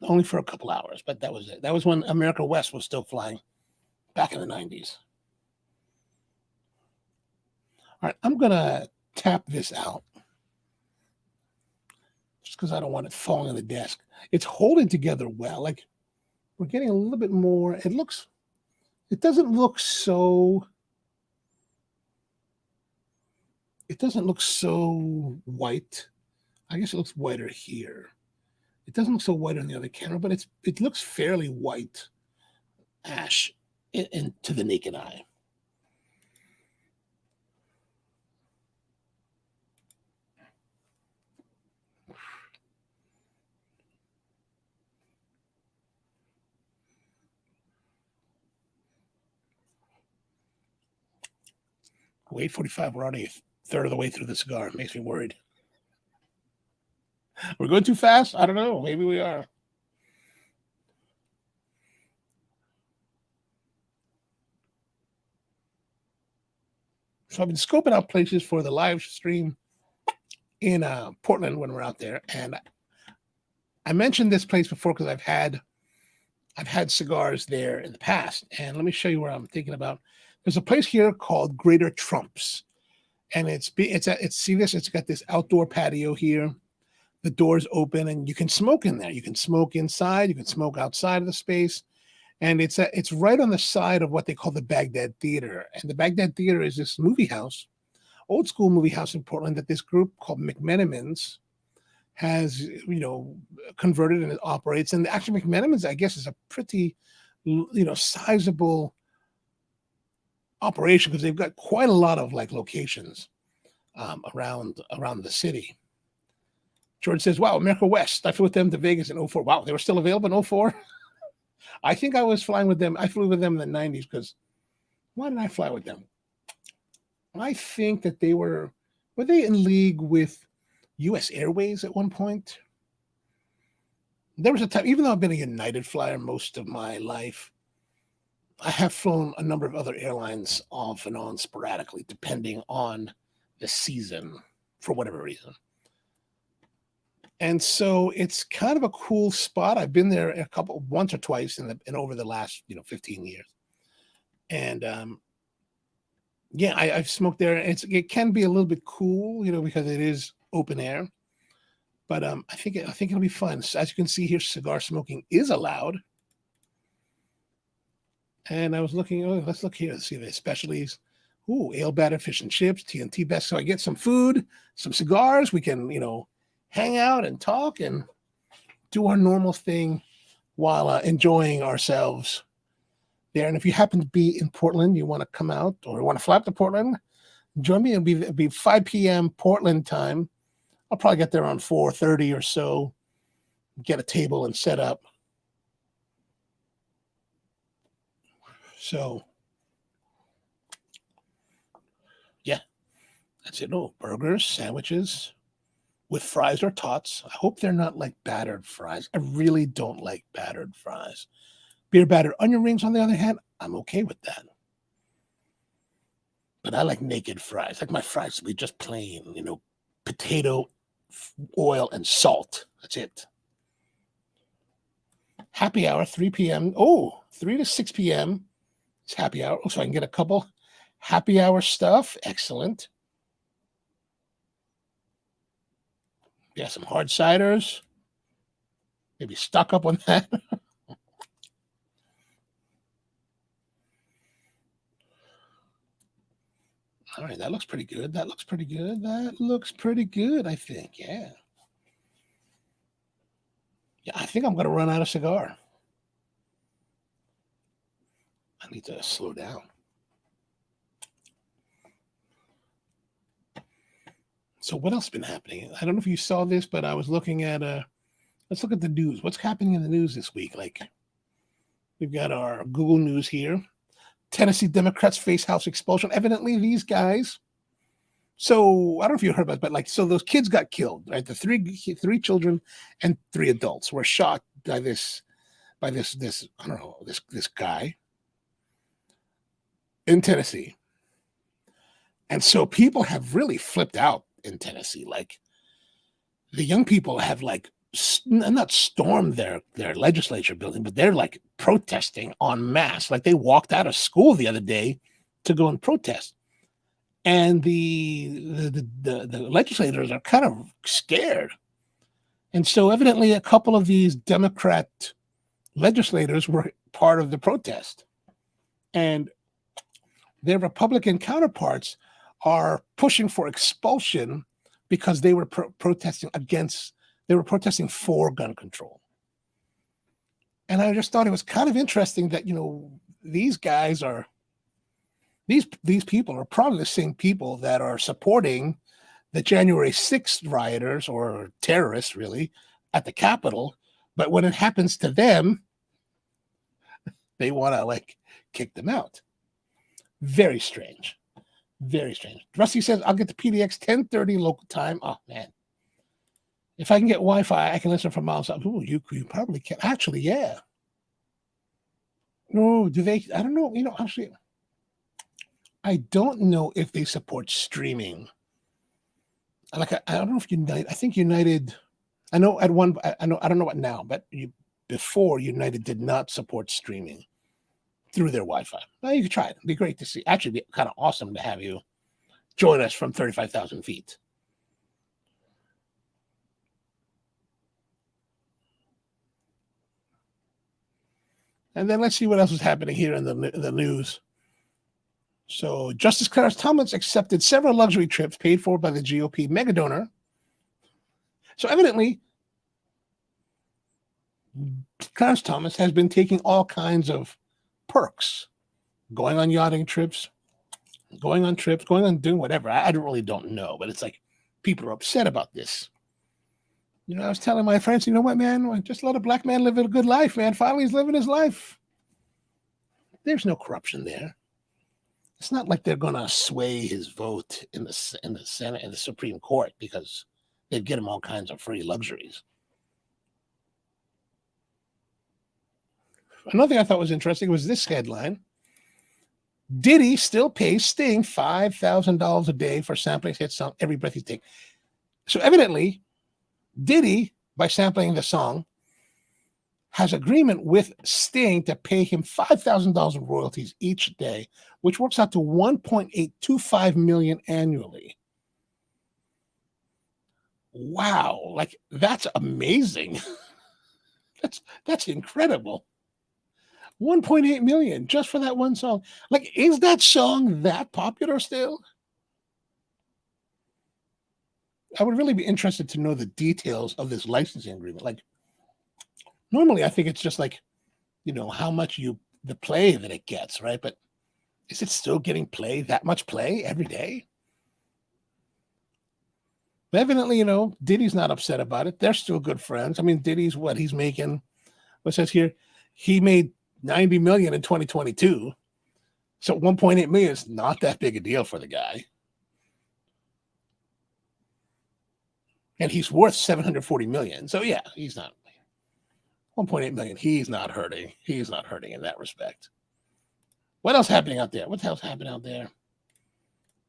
only for a couple hours, but that was it. That was when America West was still flying back in the 90s. All right, I'm going to tap this out just because I don't want it falling on the desk. It's holding together well. Like we're getting a little bit more. It doesn't look so white. I guess it looks whiter here. It doesn't look so white on the other camera, but it looks fairly white ash to the naked eye. We're 8:45. We're already a third of the way through the cigar. It makes me worried. We're going too fast? I don't know. Maybe we are. So I've been scoping out places for the live stream in Portland when we're out there, and I mentioned this place before because I've had cigars there in the past, and let me show you where I'm thinking about. There's a place here called Greater Trumps, and see this? It's got this outdoor patio here. The doors open, and you can smoke in there. You can smoke inside. You can smoke outside of the space. And it's right on the side of what they call the Baghdad Theater. And the Baghdad Theater is this movie house, old school movie house in Portland that this group called McMenamins has, converted and it operates. And actually McMenamins, I guess, is a pretty, sizable operation because they've got quite a lot of like locations around the city. George says, wow, America West. I flew with them to Vegas in 04. Wow, they were still available in 04? I think I was flying with them. I flew with them in the 90s because why did I fly with them? I think that were they in league with US Airways at one point? There was a time, even though I've been a United flyer most of my life, I have flown a number of other airlines off and on sporadically, depending on the season for whatever reason. And so it's kind of a cool spot. I've been there once or twice in over the last 15 years, and I've smoked there. It can be a little bit cool, because it is open air, but I think it'll be fun. So as you can see here, cigar smoking is allowed. And I was looking. Oh, let's look here. Let's see the specialties. Ooh, ale batter, fish and chips, TNT best. So I get some food, some cigars. We can hang out and talk and do our normal thing while enjoying ourselves there. And if you happen to be in Portland, you want to come out or want to fly up to Portland, join me. It'll be 5 p.m. Portland time. I'll probably get there around 4:30 or so, get a table and set up. So, yeah, that's it. Oh, burgers, sandwiches with fries or tots. I hope they're not like battered fries. I really don't like battered fries. Beer battered onion rings, on the other hand, I'm okay with that. But I like naked fries. Like my fries to be just plain, potato, oil, and salt. That's it. Happy hour, 3 p.m. Oh, 3 to 6 p.m. It's happy hour. So I can get a couple happy hour stuff. Excellent. Yeah, some hard ciders. Maybe stock up on that. All right, that looks pretty good. That looks pretty good, I think. Yeah. Yeah, I think I'm going to run out of cigar. I need to slow down. So what else has been happening? I don't know if you saw this, but I was looking at let's look at the news. What's happening in the news this week? Like we've got our Google News here. Tennessee Democrats face House expulsion. Evidently, these guys. So I don't know if you heard about it, but so those kids got killed, right? The three children and 3 adults were shot by this I don't know, this guy in Tennessee. And so people have really flipped out in Tennessee. Like the young people have like not stormed their legislature building, but they're like protesting en masse. Like they walked out of school the other day to go and protest, and the legislators are kind of scared. And so evidently a couple of these Democrat legislators were part of the protest, and their Republican counterparts are pushing for expulsion because they were protesting for gun control. And I just thought it was kind of interesting that, these guys are, these people are probably the same people that are supporting the January 6th rioters or terrorists, really, at the Capitol. But when it happens to them, they want to kick them out. Very strange. Very strange. Rusty says, I'll get the PDX 10:30 local time. Oh, man. If I can get Wi-Fi, I can listen from miles out. Ooh, you probably can. Actually, yeah. No, do they? I don't know. Actually, I don't know if they support streaming. I don't know if United. I think United. I know at one. I know. I don't know what now, but before United did not support streaming through their Wi-Fi. Well, you could try it. It'd be great to see. Actually, it'd be kind of awesome to have you join us from 35,000 feet. And then let's see what else is happening here in the news. So Justice Clarence Thomas accepted several luxury trips paid for by the GOP mega donor. So evidently, Clarence Thomas has been taking all kinds of perks, going on yachting trips, going on doing whatever. I really don't know, but it's like people are upset about this. I was telling my friends, you know what, man? Just let a black man live a good life, man. Finally, he's living his life. There's no corruption there. It's not like they're going to sway his vote in the Senate and the Supreme Court because they'd get him all kinds of free luxuries. Another thing I thought was interesting was this headline. Diddy still pays Sting $5,000 a day for sampling his song Every Breath You Take. So evidently, Diddy, by sampling the song, has agreement with Sting to pay him $5,000 in royalties each day, which works out to $1.825 million annually. Wow, that's amazing. That's incredible. 1.8 million just for that one song. Is that song that popular still? I would really be interested to know the details of this licensing agreement. Normally I think it's just how much the play that it gets, right? But is it still getting that much play every day? But evidently, Diddy's not upset about it. They're still good friends. I mean, Diddy's he's making, what says here, he made $90 million in 2022. So 1.8 million is not that big a deal for the guy. And he's worth 740 million. So yeah, he's not 1.8 million. He's not hurting. He's not hurting in that respect. What else happening out there? What the hell's happening out there?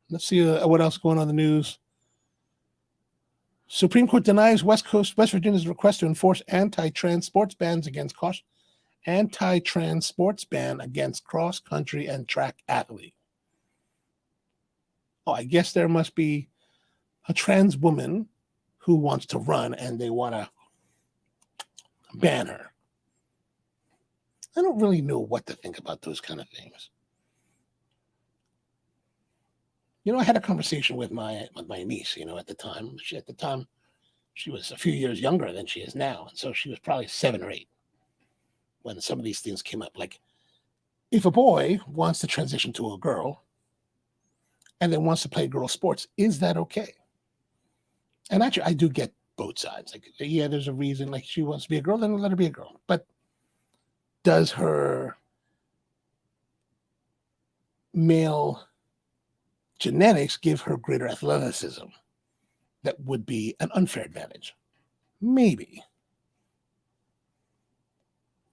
Let's see what else is going on in the news. Supreme Court denies West Virginia's request to enforce anti-trans sports bans against anti-trans sports ban against cross-country and track athlete. Oh, I guess there must be a trans woman who wants to run and they want to ban her. I don't really know what to think about those kind of things. I had a conversation with my niece, at the time. She was a few years younger than she is now. And so she was probably 7 or 8 when some of these things came up. If a boy wants to transition to a girl and then wants to play girl sports, is that okay? And actually, I do get both sides. Yeah, there's a reason. She wants to be a girl, then let her be a girl. But does her male genetics give her greater athleticism? That would be an unfair advantage. Maybe.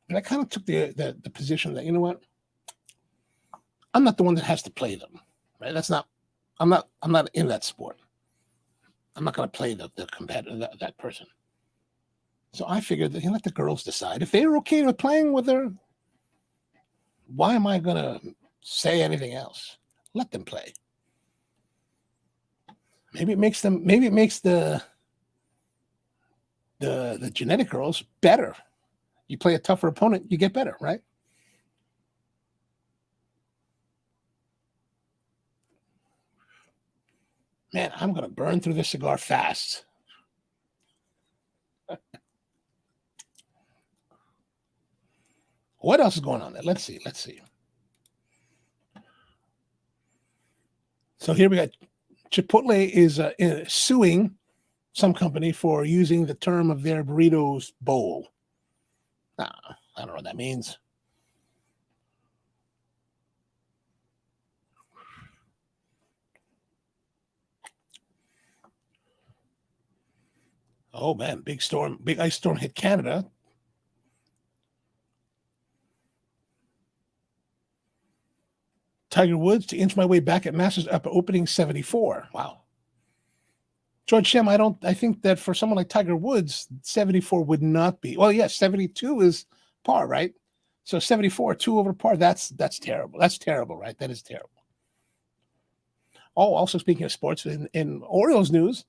But I kind of took the position that, you know what? I'm not the one that has to play them. Right? I'm not in that sport. I'm not going to play the competitor, that person. So I figured that let the girls decide. If they're okay with playing with her, why am I going to say anything else? Let them play. Maybe it makes the genetic girls better. You play a tougher opponent, you get better, right? Man, I'm going to burn through this cigar fast. What else is going on there? Let's see. So here we got Chipotle is suing some company for using the term of their burritos bowl. I don't know what that means. Oh man, big ice storm hit Canada. Tiger Woods to inch my way back at Masters up opening 74. Wow. George Shem, I think that for someone like Tiger Woods, 74 would not be. Well, yes, 72 is par, right? So 74, 2 over par, that's terrible. That's terrible, right? That is terrible. Oh, also speaking of sports, in Orioles news,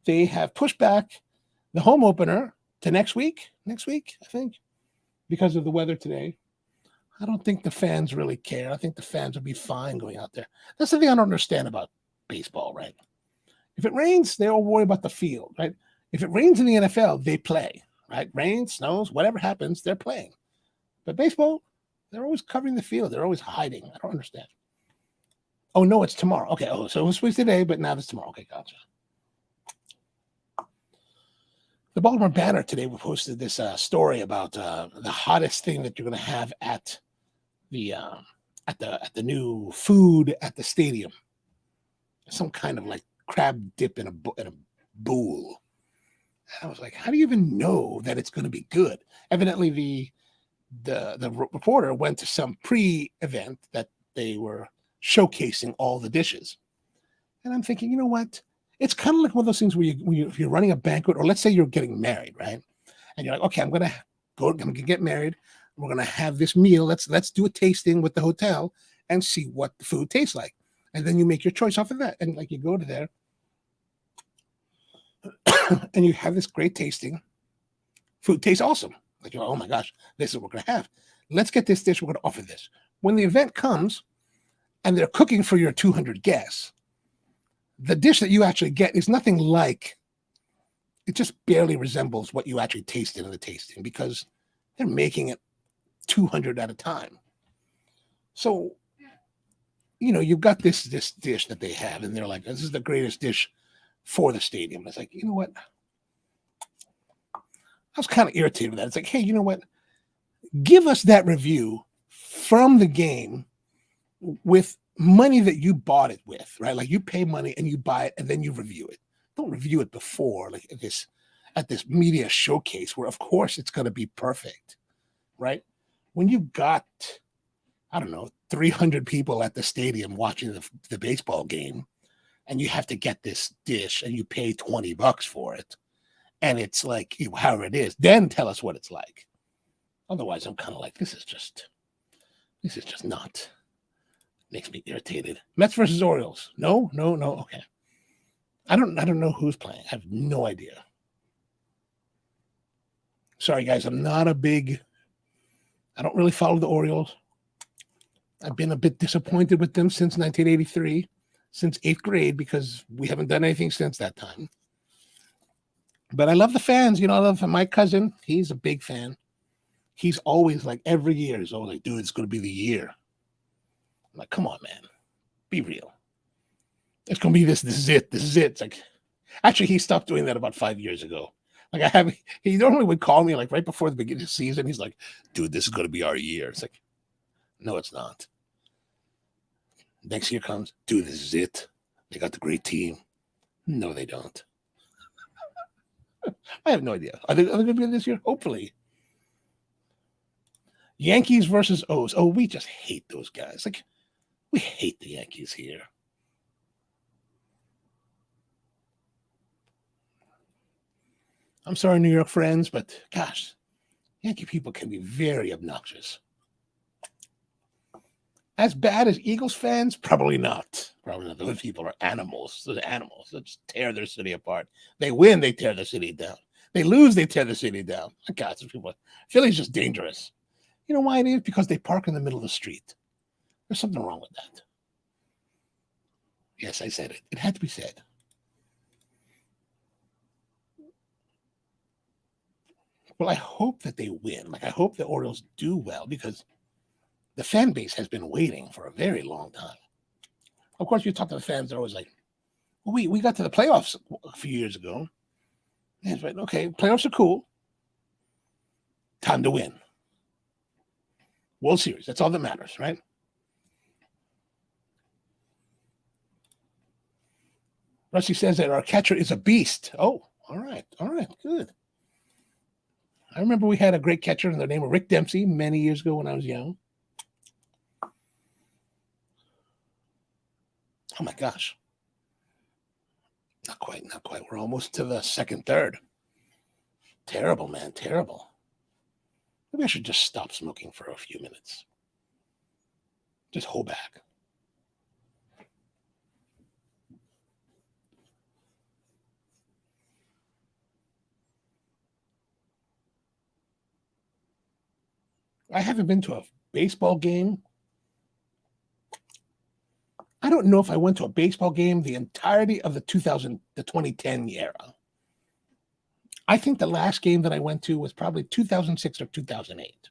they have pushed back the home opener to next week, I think, because of the weather today. I don't think the fans really care. I think the fans will be fine going out there. That's the thing I don't understand about baseball, right? If it rains, they all worry about the field, right? If it rains in the NFL, they play, right? Rain, snows, whatever happens, they're playing. But baseball, they're always covering the field. They're always hiding. I don't understand. Oh, no, it's tomorrow. Okay. Oh, so it was supposed today, but now it's tomorrow. Okay, gotcha. The Baltimore Banner today posted this story about the hottest thing that you're going to have at the new food at the stadium. Some kind of like crab dip in a bowl. I was like, how do you even know that it's going to be good? Evidently, the reporter went to some pre-event that they were showcasing all the dishes, and I'm thinking, you know what? It's kind of like one of those things where if you're running a banquet, or let's say you're getting married, right? And you're like, okay, I'm gonna get married. We're gonna have this meal. Let's do a tasting with the hotel and see what the food tastes like, and then you make your choice off of that. And like you go to there, and you have this great tasting. Food tastes awesome. Like you're, oh my gosh, this is what we're gonna have. Let's get this dish. We're gonna offer this. When the event comes, and they're cooking for your 200 guests, the dish that you actually get is nothing like. It just barely resembles what you actually tasted in the tasting because they're making it 200 at a time. So, you've got this dish that they have, and they're like, this is the greatest dish for the stadium. It's like, you know what? I was kind of irritated with that. It's like, hey, you know what? Give us that review from the game with money that you bought it with, right? Like you pay money and you buy it and then you review it. Don't review it before, like at this media showcase where, of course, it's going to be perfect, right? When you got, I don't know, 300 people at the stadium watching the baseball game, and you have to get this dish and you pay $20 for it, and it's like however it is, then tell us what it's like. Otherwise, I'm kind of like, this is just not. Makes me irritated. Mets versus Orioles. No. Okay. I don't know who's playing. I have no idea. Sorry, guys. I don't really follow the Orioles. I've been a bit disappointed with them since 1983, since 8th grade, because we haven't done anything since that time. But I love the fans. I love my cousin. He's a big fan. He's always like, every year, he's always like, dude, it's going to be the year. I'm like, come on, man. Be real. It's going to be this. This is it. It's like, actually, he stopped doing that about 5 years ago. Like he normally would call me like right before the beginning of the season. He's like, dude, this is going to be our year. It's like, no, it's not. Next year comes, dude, this is it. They got the great team. No, they don't. I have no idea. Are they going to be this year? Hopefully. Yankees versus O's. Oh, we just hate those guys. Like, we hate the Yankees here. I'm sorry, New York friends, but gosh, Yankee people can be very obnoxious. As bad as Eagles fans? Probably not. Probably not. Those people are animals. Those animals that just tear their city apart. They win, they tear the city down. They lose, they tear the city down. God, some people. Philly's just dangerous. You know why it is? Because they park in the middle of the street. There's something wrong with that. Yes, I said it. It had to be said. Well, I hope that they win. Like, I hope the Orioles do well because the fan base has been waiting for a very long time. Of course, you talk to the fans, they're always like, well, we got to the playoffs a few years ago. And it's like, okay, playoffs are cool. Time to win. World Series, that's all that matters, right? Rusty says that our catcher is a beast. Oh, all right, good. I remember we had a great catcher in the name of Rick Dempsey many years ago when I was young. Oh my gosh. Not quite. We're almost to the second, third. Terrible, man, terrible. Maybe I should just stop smoking for a few minutes. Just hold back. I haven't been to a baseball game. I don't know if I went to a baseball game the entirety of the 2010 era. I think the last game that I went to was probably 2006 or 2008.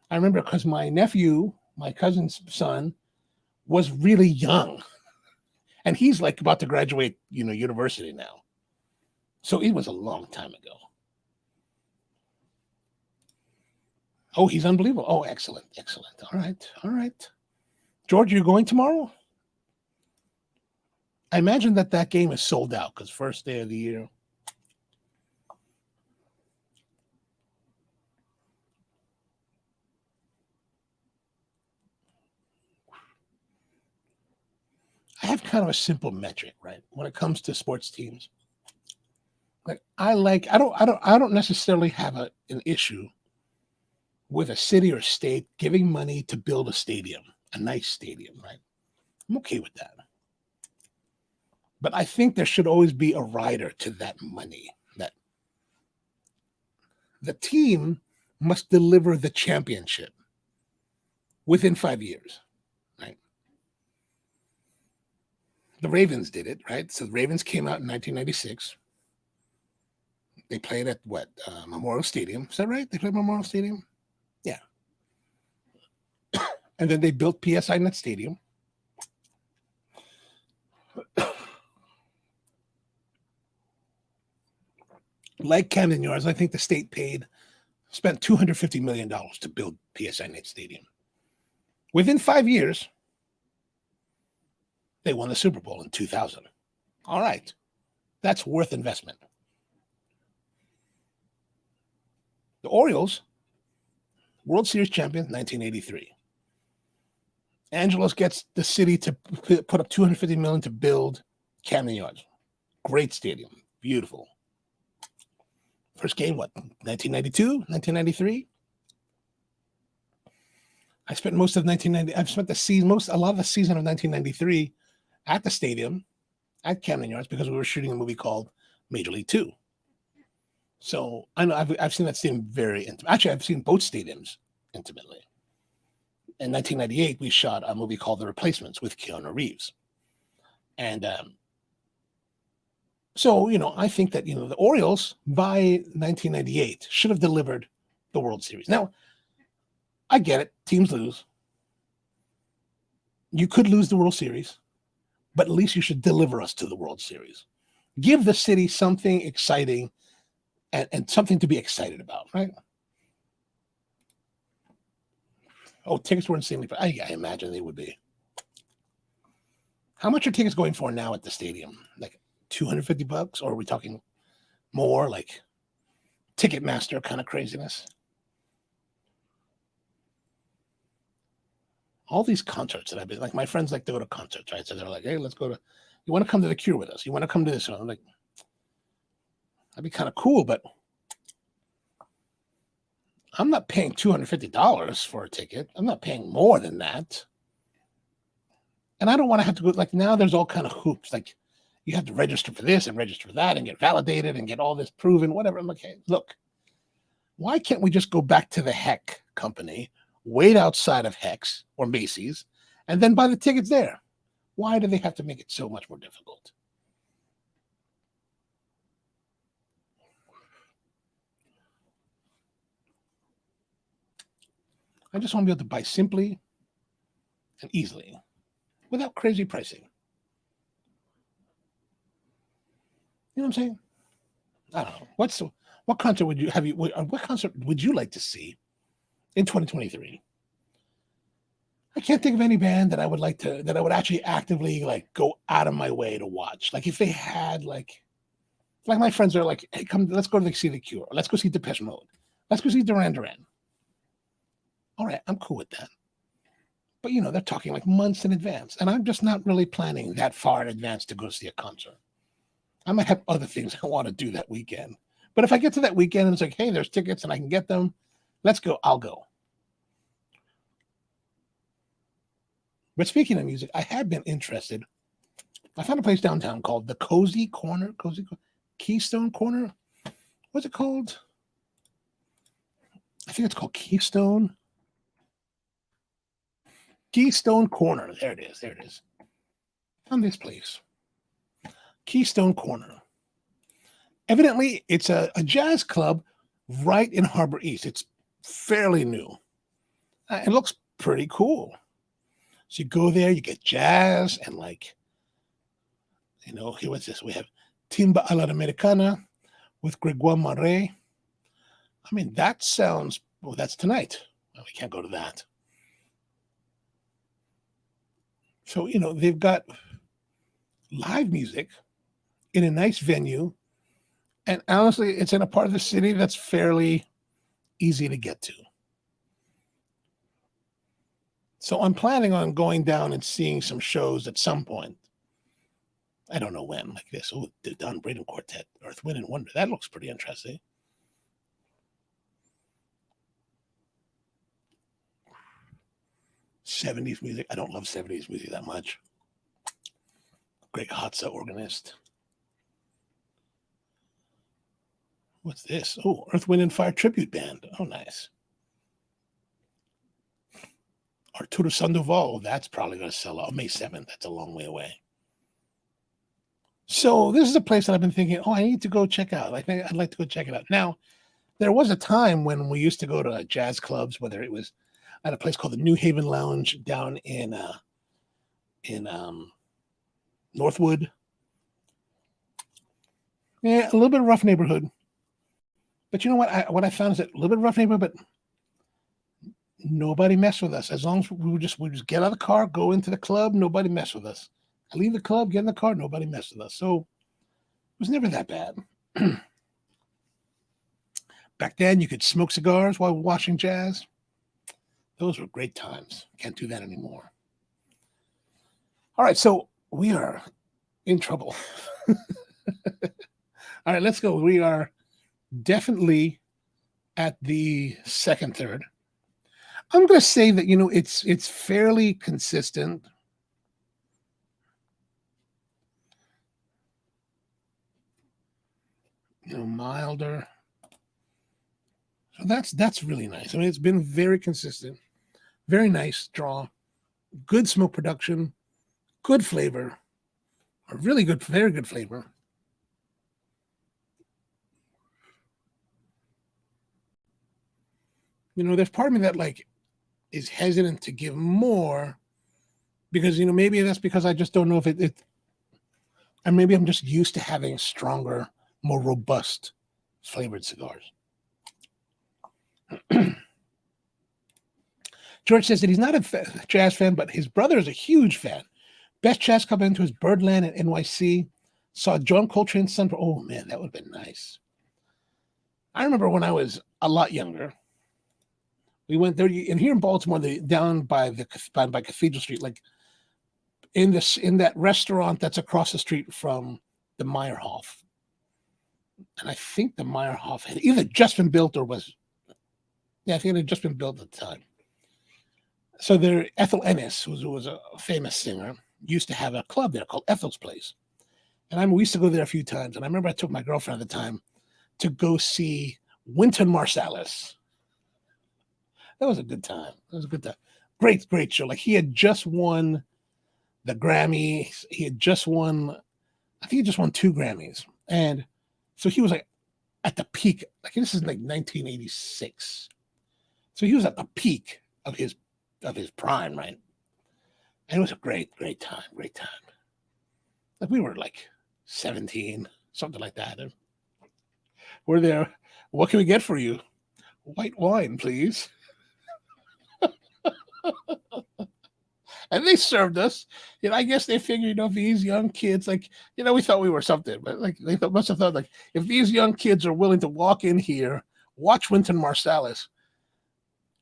I remember because my nephew, my cousin's son, was really young. And he's like about to graduate, university now. So it was a long time ago. Oh, he's unbelievable. Oh, excellent. All right. George, you're going tomorrow? I imagine that game is sold out because first day of the year. I have kind of a simple metric, right? When it comes to sports teams. Like I don't necessarily have an issue with a city or state giving money to build a stadium, a nice stadium, right? I'm okay with that. But I think there should always be a rider to that money. That the team must deliver the championship within 5 years, right? The Ravens did it, right? So the Ravens came out in 1996. They played at Memorial Stadium. Is that right? They played Memorial Stadium? Yeah. And then they built PSI Net Stadium. Like Camden Yards, I think the state spent $250 million to build PSI Net Stadium. Within 5 years, they won the Super Bowl in 2000. All right. That's worth investment. The Orioles, World Series champion, 1983. Angelos gets the city to put up $250 million to build Camden Yards. Great stadium. Beautiful. First game, 1992, 1993? I spent most of 1990. I've spent a lot of the season of 1993 at the stadium at Camden Yards because we were shooting a movie called Major League 2. So I know I've seen that stadium very intimate. Actually, I've seen both stadiums intimately. In 1998, we shot a movie called The Replacements with Keanu Reeves. And so, I think that, the Orioles by 1998 should have delivered the World Series. Now, I get it. Teams lose. You could lose the World Series, but at least you should deliver us to the World Series. Give the city something exciting and something to be excited about, right? Oh, tickets were insanely. I imagine they would be. How much are tickets going for now at the stadium? Like $250, or are we talking more, like Ticketmaster kind of craziness? All these concerts that I've been, like, my friends like to go to concerts, right? So they're like, hey, let's go to, you want to come to The Cure with us? You want to come to this one? I'm like, That'd be kind of cool, but I'm not paying $250 for a ticket. I'm not paying more than that. And I don't want to have to go, like, now there's all kind of hoops. Like, you have to register for this and register for that and get validated and get all this proven, whatever. I'm like, hey, look, why can't we just go back to the Heck company, wait outside of Heck's or Macy's, and then buy the tickets there? Why do they have to make it so much more difficult? I just want to be able to buy simply and easily without crazy pricing. You know what I'm saying? I don't know. What concert would you what concert would you like to see in 2023? I can't think of any band that I would actually actively like go out of my way to watch. Like if they had like my friends are like, hey, come, let's go to see The Cure. Let's go see Depeche Mode. Let's go see Duran Duran. All right, I'm cool with that. But they're talking like months in advance, and I'm just not really planning that far in advance to go see a concert. I might have other things I want to do that weekend. But if I get to that weekend and it's like, hey, there's tickets and I can get them, let's go, I'll go. But speaking of music, I have been interested. I found a place downtown called the Keystone Corner. What's it called? I think it's called Keystone Corner. There it is. On this place. Keystone Corner. Evidently, it's a jazz club right in Harbor East. It's fairly new. It looks pretty cool. So you go there, you get jazz and here, what's this? We have Timba a la Americana with Gregoire Marais. I mean, that sounds, that's tonight. Well, we can't go to that. So, they've got live music in a nice venue. And honestly, it's in a part of the city that's fairly easy to get to. So I'm planning on going down and seeing some shows at some point. I don't know when, like this. Oh, the Don Braden Quartet, Earth, Wind, and Wonder. That looks pretty interesting. '70s music. I don't love '70s music that much. Greg Hotza, organist. What's this? Oh, Earth, Wind, and Fire tribute band. Oh, nice. Arturo Sandoval. That's probably going to sell out May 7th. That's a long way away. So this is a place that I've been thinking, I need to go check out. I think I'd like to go check it out. Now, there was a time when we used to go to jazz clubs, whether it was at a place called the New Haven Lounge down in Northwood. Yeah, a little bit of rough neighborhood. But you know what I found is that a little bit of rough neighborhood, but nobody messed with us. As long as we just get out of the car, go into the club, nobody messed with us. I leave the club, get in the car, nobody messed with us. So it was never that bad. Back then, you could smoke cigars while watching jazz. Those were great times. Can't do that anymore. All right, so we are in trouble. All right, let's go. We are definitely at the second third. I'm going to say that, it's fairly consistent. Milder. So that's really nice. I mean, it's been very consistent. Very nice draw. Good smoke production. Good flavor. A really good, very good flavor. There's part of me that is hesitant to give more because, maybe that's because I just don't know if it and maybe I'm just used to having stronger, more robust flavored cigars. George says that he's not a jazz fan, but his brother is a huge fan. Best jazz club into his Birdland at NYC. Saw John Coltrane's son. Oh man, that would have been nice. I remember when I was a lot younger. We went there, and here in Baltimore, down by Cathedral Street, like in that restaurant that's across the street from the Meyerhoff. and I think the Meyerhoff had either just been built or was, yeah, I think it had just been built at the time. So there, Ethel Ennis, who was a famous singer, used to have a club there called Ethel's Place. And we used to go there a few times. And I remember I took my girlfriend at the time to go see Wynton Marsalis. That was a good time. That was a good time. Great, great show. Like he had just won the Grammy. He had just won, I think he just won 2 Grammys. And so he was like at the peak. Like this is like 1986. So he was at the peak of his prime, right? And it was a great, great time, great time. Like we were like 17, something like that. And we're there. What can we get for you? White wine, please. And they served us. I guess they figured, these young kids, like, we thought we were something, but like must have thought, like, if these young kids are willing to walk in here, watch Wynton Marsalis,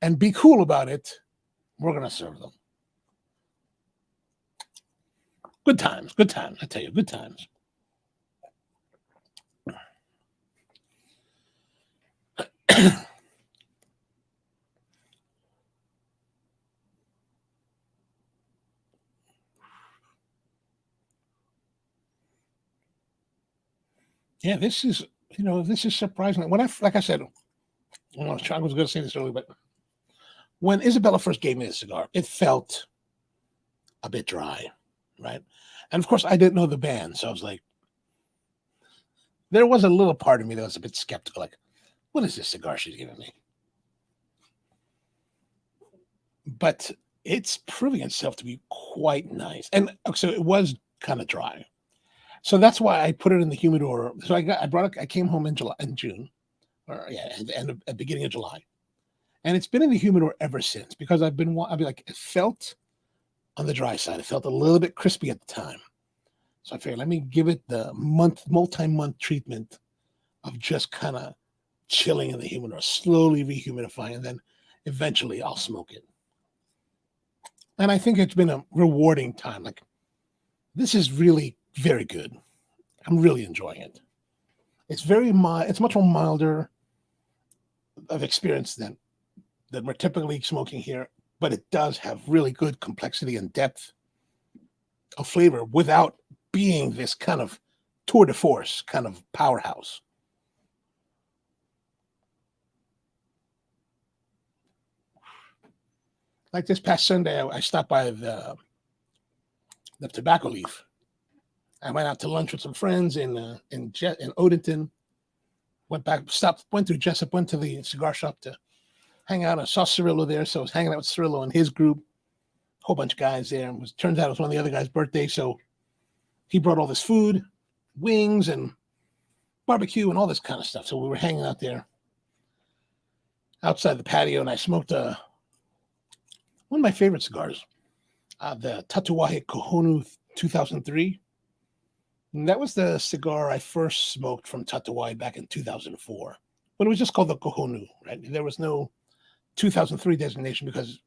and be cool about it, we're gonna serve them. Good times, I tell you, good times. Yeah, this is surprising. When like I said, I was going to say this earlier, but when Isabela first gave me the cigar, it felt a bit dry, right? And of course, I didn't know the band, so I was like, there was a little part of me that was a bit skeptical, like, what is this cigar she's giving me? But it's proving itself to be quite nice, and so it was kind of dry. So that's why I put it in the humidor. So I came home in June, or yeah, at the end of, at beginning of July, and it's been in the humidor ever since because I've been like, it felt on the dry side. It felt a little bit crispy at the time. So I figured, let me give it the multi-month treatment of just kind of chilling in the humidor, slowly rehumidifying, and then eventually I'll smoke it. And I think it's been a rewarding time. Like, this is really very good. I'm really enjoying it. It's very mild. It's much more milder of experience than we're typically smoking here, but it does have really good complexity and depth of flavor without being this kind of tour de force kind of powerhouse. Like this past Sunday, I stopped by the Tobacco Leaf. I went out to lunch with some friends in Odenton. Went through Jessup, went to the cigar shop to hang out. I saw Cirillo there, so I was hanging out with Cirillo and his group. A whole bunch of guys there. Turns out it was one of the other guys' birthday, so he brought all this food, wings and barbecue and all this kind of stuff. So we were hanging out there outside the patio, and I smoked one of my favorite cigars, the Tatuaje Kohonu 2003. And that was the cigar I first smoked from Tatuaje back in 2004, when it was just called the Kohonu, right? There was no 2003 designation because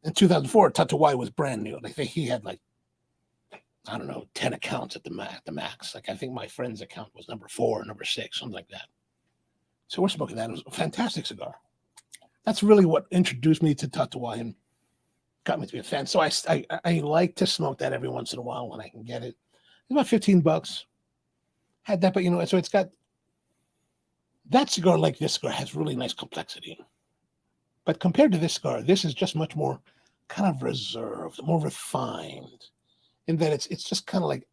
in 2004, Tatuaje was brand new. Like he had like, I don't know, 10 accounts at the max. Like I think my friend's account was number 4, number 6, something like that. So we're smoking that. It was a fantastic cigar. That's really what introduced me to Tatuaje and got me to be a fan. So I like to smoke that every once in a while when I can get it. It's about $15. Had that, but so it's got that cigar. Like this cigar has really nice complexity, but compared to this cigar, this is just much more kind of reserved, more refined, in that it's just kind of like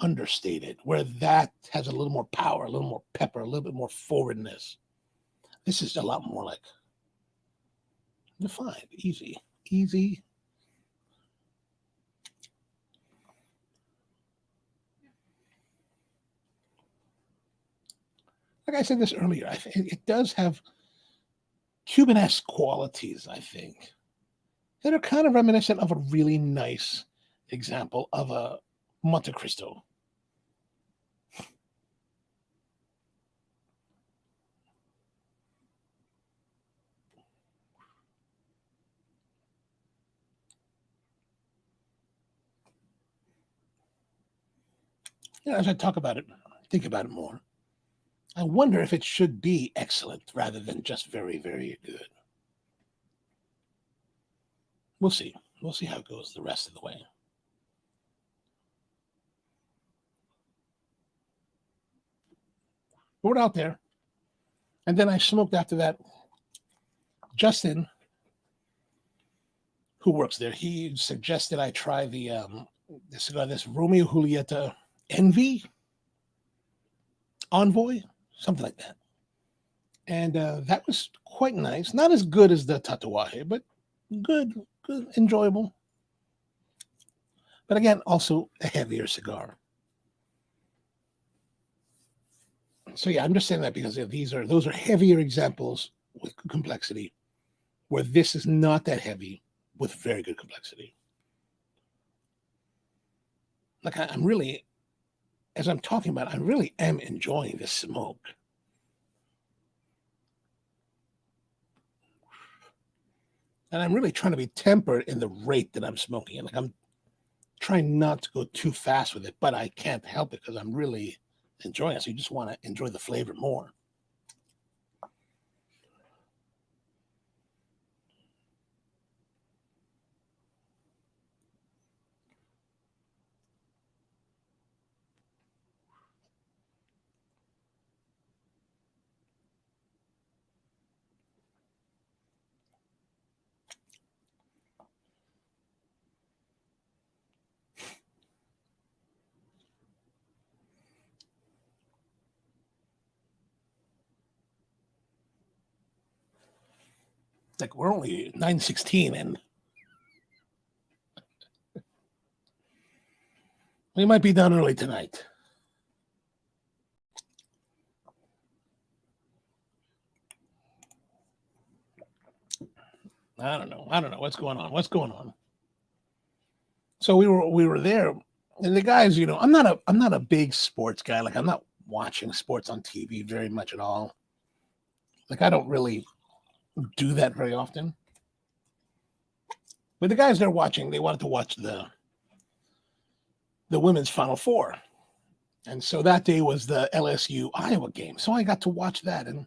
understated. Where that has a little more power, a little more pepper, a little bit more forwardness. This is a lot more like defined, easy. Like I said this earlier, I think it does have Cuban-esque qualities, I think, that are kind of reminiscent of a really nice example of a Monte Cristo. As I talk about it, think about it more, I wonder if it should be excellent rather than just very, very good. We'll see. We'll see how it goes the rest of the way. We're out there. And then I smoked after that. Justin, who works there, he suggested I try this cigar, this Romeo Julieta Envy Envoy, something like that. And that was quite nice. Not as good as the Tatuaje, but good, enjoyable. But again, also a heavier cigar. So yeah, I'm just saying that because those are heavier examples with complexity, where this is not that heavy with very good complexity. Like I'm really, as I'm talking about, I really am enjoying this smoke. And I'm really trying to be tempered in the rate that I'm smoking it. Like I'm trying not to go too fast with it, but I can't help it because I'm really enjoying it. So you just want to enjoy the flavor more. Like we're only 9:16 and we might be done early tonight. I don't know what's going on. So we were there, and the guys, I'm not a big sports guy. Like I'm not watching sports on TV very much at all. Like I don't really do that very often. But the guys they're watching, they wanted to watch the women's Final Four. And so that day was the LSU Iowa game. So I got to watch that, and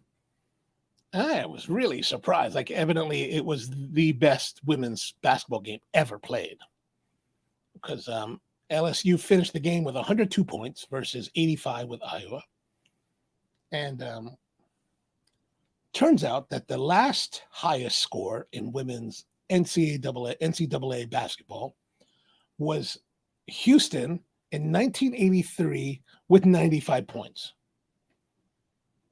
I was really surprised. Like evidently it was the best women's basketball game ever played. Because LSU finished the game with 102 points versus 85 with Iowa. And turns out that the last highest score in women's NCAA basketball was Houston in 1983 with 95 points.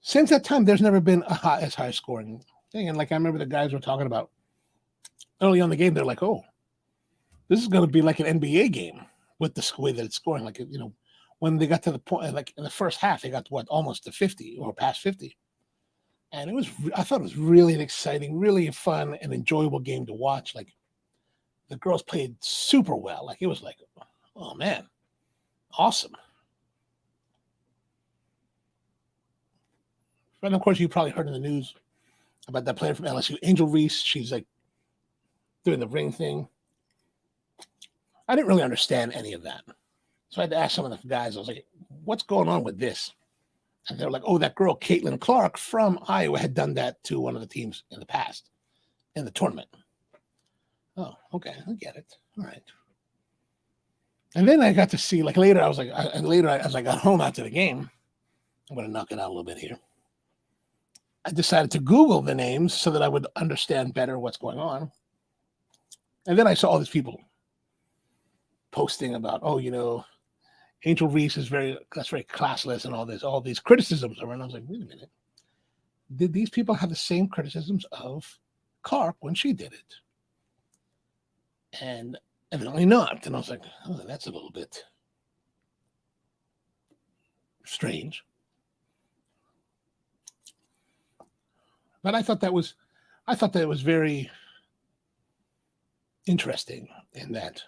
Since that time, there's never been as high scoring thing. And like I remember the guys were talking about early on the game, they're like, oh, this is going to be like an NBA game with the way that it's scoring. Like, when they got to the point, like in the first half, they got to almost to 50 or past 50. And I thought it was really an exciting, really fun and enjoyable game to watch. Like the girls played super well. Like it was like, oh man, awesome. And of course, you probably heard in the news about that player from LSU, Angel Reese. She's like doing the ring thing. I didn't really understand any of that. So I had to ask some of the guys. I was like, what's going on with this? And they were like, oh, that girl, Caitlin Clark from Iowa, had done that to one of the teams in the past in the tournament. Oh, okay. I get it. All right. And then I got to see, like later, as I got home after the game, I'm going to knock it out a little bit here. I decided to Google the names so that I would understand better what's going on. And then I saw all these people posting about, oh, Angel Reese is that's very classless and all these criticisms around. I was like, wait a minute. Did these people have the same criticisms of Clark when she did it? And evidently not. And I was like, oh, that's a little bit strange. But I thought that was very interesting in that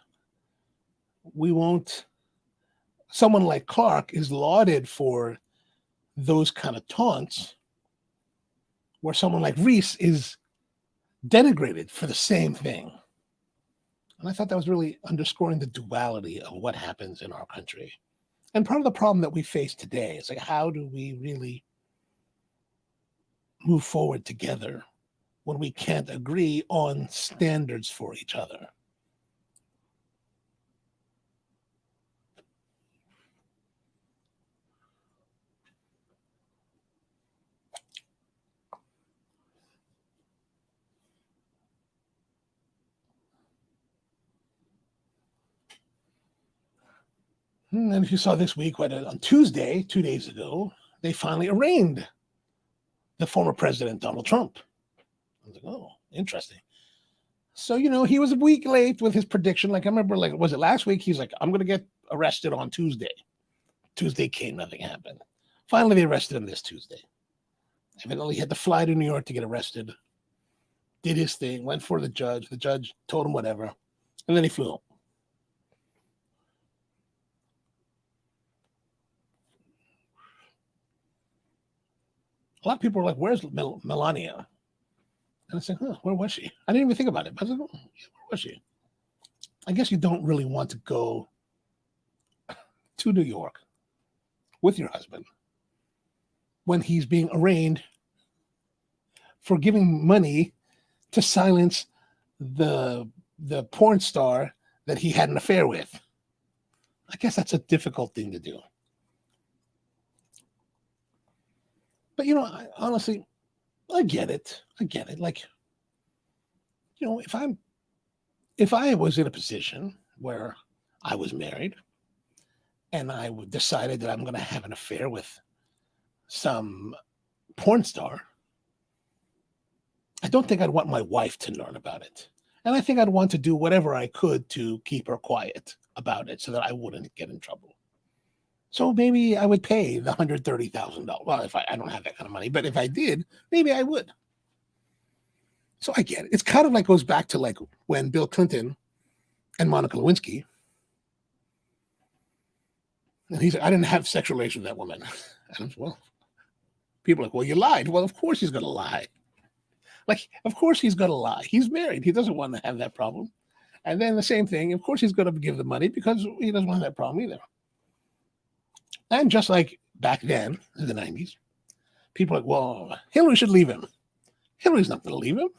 someone like Clark is lauded for those kind of taunts, where someone like Reese is denigrated for the same thing. And I thought that was really underscoring the duality of what happens in our country And part of the problem that we face today is like, how do we really move forward together when we can't agree on standards for each other? And if you saw this week, on Tuesday, 2 days ago, they finally arraigned the former president, Donald Trump. I was like, oh, interesting. So, he was a week late with his prediction. Like, I remember, like, was it last week? He's like, I'm going to get arrested on Tuesday. Tuesday came, nothing happened. Finally, they arrested him this Tuesday. Evidently, he had to fly to New York to get arrested. Did his thing, went for the judge. The judge told him whatever. And then he flew home. A lot of people were like, where's Melania? And I said, where was she? I didn't even think about it. But I was like, where was she? I guess you don't really want to go to New York with your husband when he's being arraigned for giving money to silence the porn star that he had an affair with. I guess that's a difficult thing to do. But, honestly, I get it. Like, if I was in a position where I was married and I decided that I'm going to have an affair with some porn star, I don't think I'd want my wife to learn about it. And I think I'd want to do whatever I could to keep her quiet about it so that I wouldn't get in trouble. So maybe I would pay the $130,000. Well, if I don't have that kind of money, but if I did, maybe I would. So I get it. It's kind of like goes back to like when Bill Clinton and Monica Lewinsky, and he's like, I didn't have sexual relations with that woman. And well, people are like, well, you lied. Well, of course he's going to lie. Like, of course he's going to lie. He's married. He doesn't want to have that problem. And then the same thing, of course he's going to give the money because he doesn't want that problem either. And just like back then in the 90s, people are like, well, Hillary should leave him. Hillary's not going to leave him.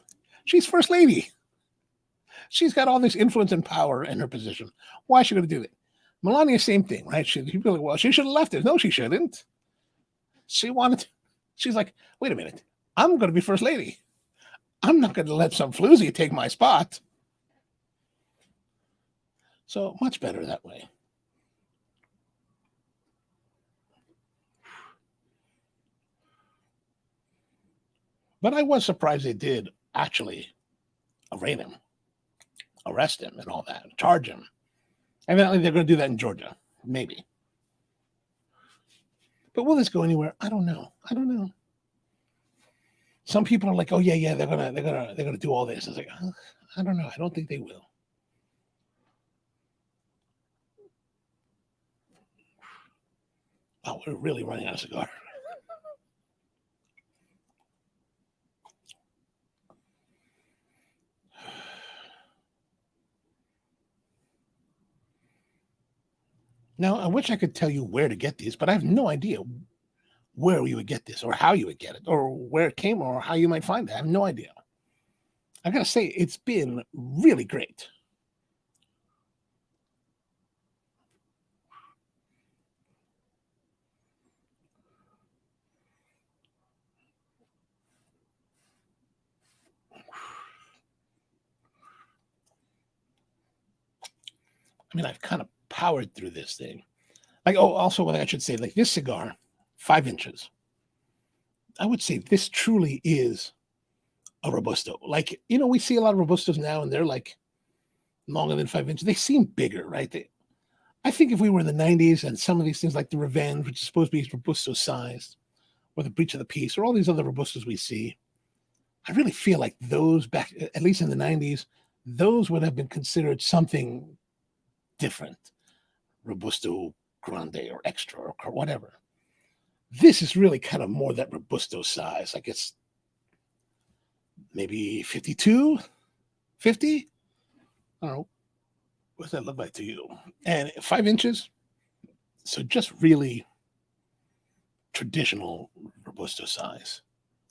She's first lady. She's got all this influence and power in her position. Why is she going to do that? Melania, same thing, right? People are like, well, she should have left it. No, she shouldn't. She's like, wait a minute. I'm going to be first lady. I'm not going to let some floozy take my spot. So much better that way. But I was surprised they did actually arraign him, arrest him, and all that, charge him. Evidently, they're going to do that in Georgia, maybe. But will this go anywhere? I don't know. Some people are like, "Oh yeah, they're gonna do all this." I was like, I don't know. I don't think they will. Oh, we're really running out of cigar. Now, I wish I could tell you where to get these, but I have no idea where you would get this or how you would get it or where it came or how you might find it. I have no idea. I got to say, it's been really great. I mean, I've kind of powered through this thing. Like, oh, also, what I should say, like this cigar, 5 inches. I would say this truly is a Robusto. Like, we see a lot of Robustos now, and they're like longer than 5 inches. They seem bigger, right? I think if we were in the 90s and some of these things like the Revenge, which is supposed to be Robusto sized, or the Breach of the Peace, or all these other Robustos we see, I really feel like those back, at least in the 90s, those would have been considered something different. Robusto Grande or Extra or whatever. This is really kind of more that Robusto size. Like it's maybe 52, 50. I don't know. What does that look like to you? And 5 inches, So just really traditional Robusto size.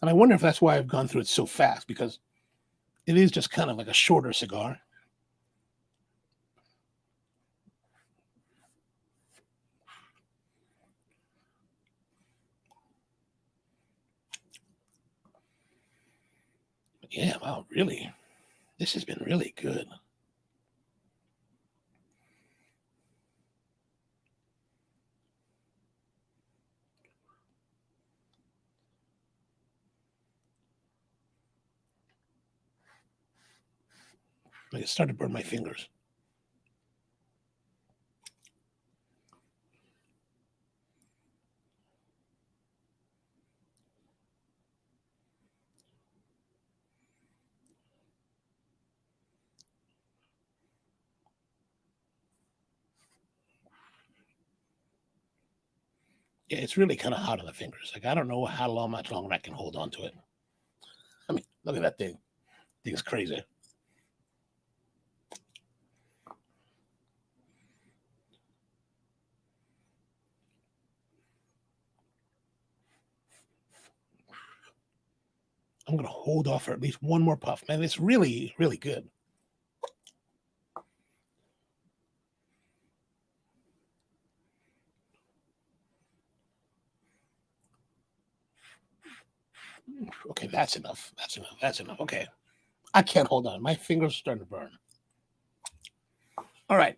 And I wonder if that's why I've gone through it so fast, because it is just kind of like a shorter cigar. Yeah, wow, really? This has been really good. Like it started to burn my fingers. Yeah, it's really kind of hot on the fingers. Like I don't know how much longer I can hold on to it. I mean, look at that thing. Thing's crazy. I'm gonna hold off for at least one more puff, man. It's really, really good. Okay, that's enough. That's enough. That's enough. Okay. I can't hold on. My fingers are starting to burn. All right.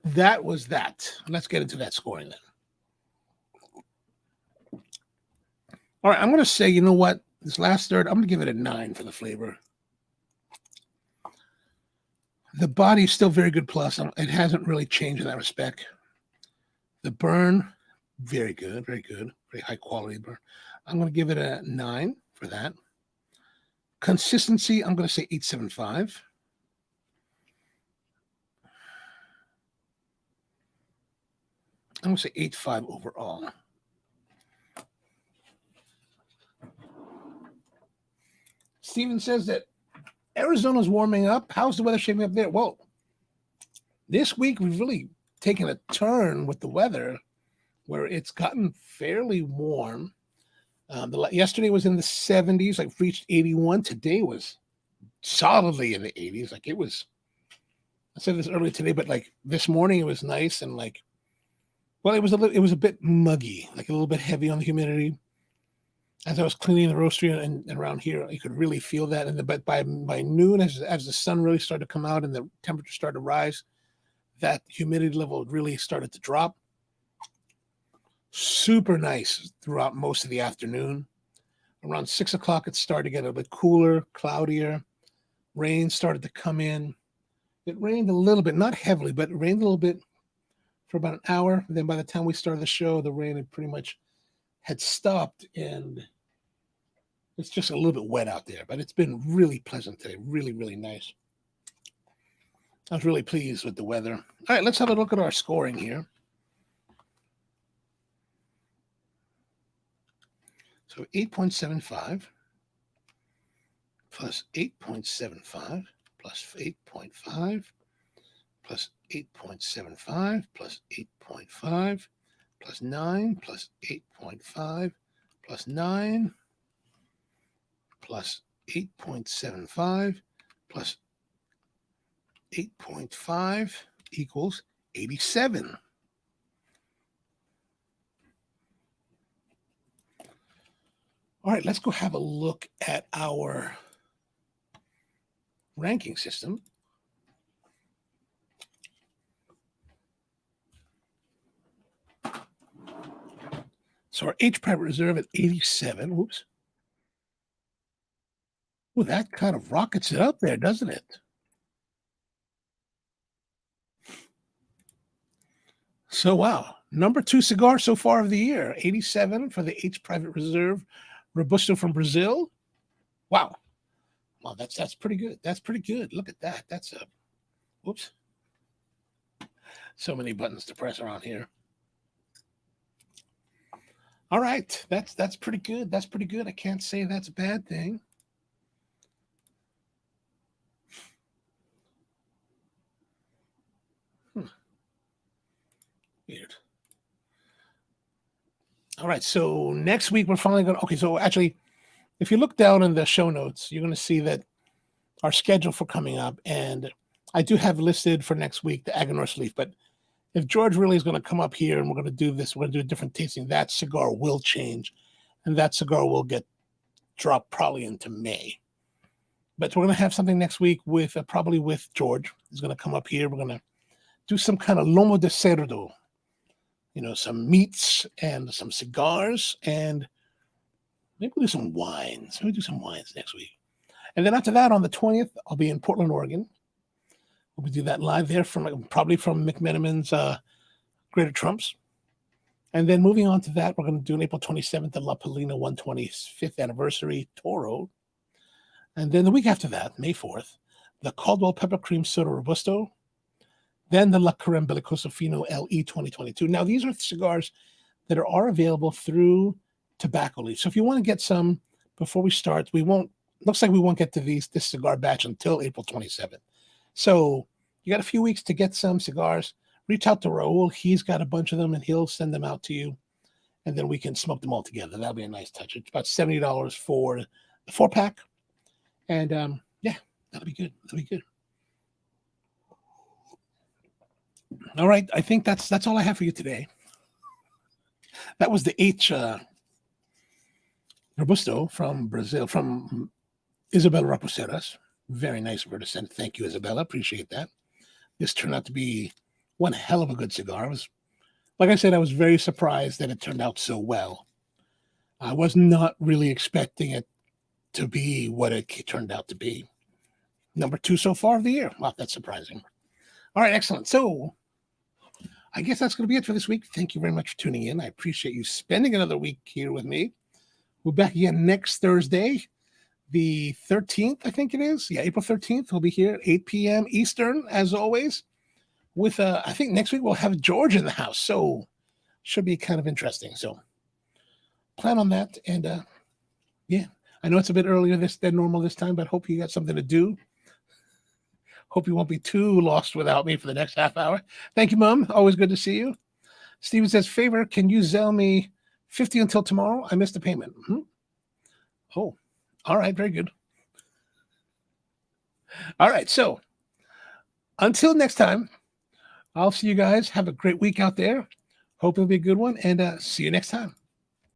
That was that. Let's get into that scoring then. All right. I'm going to say, you know what? This last third, I'm going to give it a 9 for the flavor. The body is still very good plus. It hasn't really changed in that respect. The burn, very good. Very good. Very high quality burn. I'm going to give it a 9 for that. Consistency, I'm going to say 8.75. I'm going to say 8.5 overall. Steven says that Arizona's warming up. How's the weather shaping up there? Well, this week we've really taken a turn with the weather where it's gotten fairly warm. Yesterday was in the 70s, like reached 81. Today was solidly in the 80s. Like it was, I said this earlier today, but like this morning it was nice and like, well, it was a bit muggy, like a little bit heavy on the humidity. As I was cleaning the roastery and around here, you could really feel that. But by noon, as the sun really started to come out and the temperature started to rise, that humidity level really started to drop. Super nice throughout most of the afternoon. Around 6 o'clock, it started to get a bit cooler, cloudier. Rain started to come in. It rained a little bit, not heavily, but it rained a little bit for about an hour. Then by the time we started the show, the rain had pretty much had stopped, and it's just a little bit wet out there. But it's been really pleasant today. Really, really nice. I was really pleased with the weather. All right, let's have a look at our scoring here. So 8.75 plus 8.75 plus 8.5 plus 8.75 plus 8.5 plus 9 plus 8.5 plus 9 plus 8.75 plus 8.5 equals 87. All right, let's go have a look at our ranking system. So our H private reserve at 87. Whoops. Well, that kind of rockets it up there, doesn't it? So, wow. Number 2 cigar so far of the year, 87 for the H private reserve Robusto from Brazil. Wow. Wow, that's pretty good. That's pretty good. Look at that. That's a whoops. So many buttons to press around here. All right. That's pretty good. That's pretty good. I can't say that's a bad thing. Weird. All right. So next week we're finally going to. Okay. So actually, if you look down in the show notes, you're going to see that our schedule for coming up, and I do have listed for next week the Aganorsa Leaf. But if George really is going to come up here and we're going to do this, we're going to do a different tasting. That cigar will change, and that cigar will get dropped probably into May. But we're going to have something next week with probably with George. He's going to come up here. We're going to do some kind of lomo de cerdo, some meats and some cigars, and maybe we'll do some wines. Maybe do some wines next week. And then after that, on the 20th, I'll be in Portland, Oregon. We'll do that live there probably from McMenamin's Greater Trumps. And then moving on to that, we're going to do on April 27th, the La Palina 125th anniversary Toro. And then the week after that, May 4th, the Caldwell Pepper Cream Soda Robusto. Then the La Creme Bellicoso Fino LE 2022. Now, these are cigars that are available through Tobacco Leaf. So if you want to get some before we start, looks like we won't get to this cigar batch until April 27th. So you got a few weeks to get some cigars. Reach out to Raul. He's got a bunch of them, and he'll send them out to you. And then we can smoke them all together. That'll be a nice touch. It's about $70 for the 4-pack. And yeah, that'll be good. That'll be good. All right. I think that's all I have for you today. That was the H Robusto from Brazil, from Isabela Raposeiras. Very nice of her to send. Thank you, Isabella. Appreciate that. This turned out to be one hell of a good cigar. Like I said, I was very surprised that it turned out so well. I was not really expecting it to be what it turned out to be. Number 2 so far of the year. Wow, that's surprising. All right, excellent. So I guess that's going to be it for this week. Thank you very much for tuning in. I appreciate you spending another week here with me. We'll be back again next Thursday, the 13th, I think it is. Yeah, April 13th. We'll be here at 8 p.m. Eastern, as always. With, I think next week we'll have George in the house. So should be kind of interesting. So plan on that. And yeah, I know it's a bit earlier than normal this time, but hope you got something to do. Hope you won't be too lost without me for the next half hour. Thank you, Mom. Always good to see you. Steven says, favor, can you Zelle me 50 until tomorrow? I missed the payment. Mm-hmm. Oh, all right. Very good. All right. So until next time, I'll see you guys. Have a great week out there. Hope it'll be a good one. And see you next time.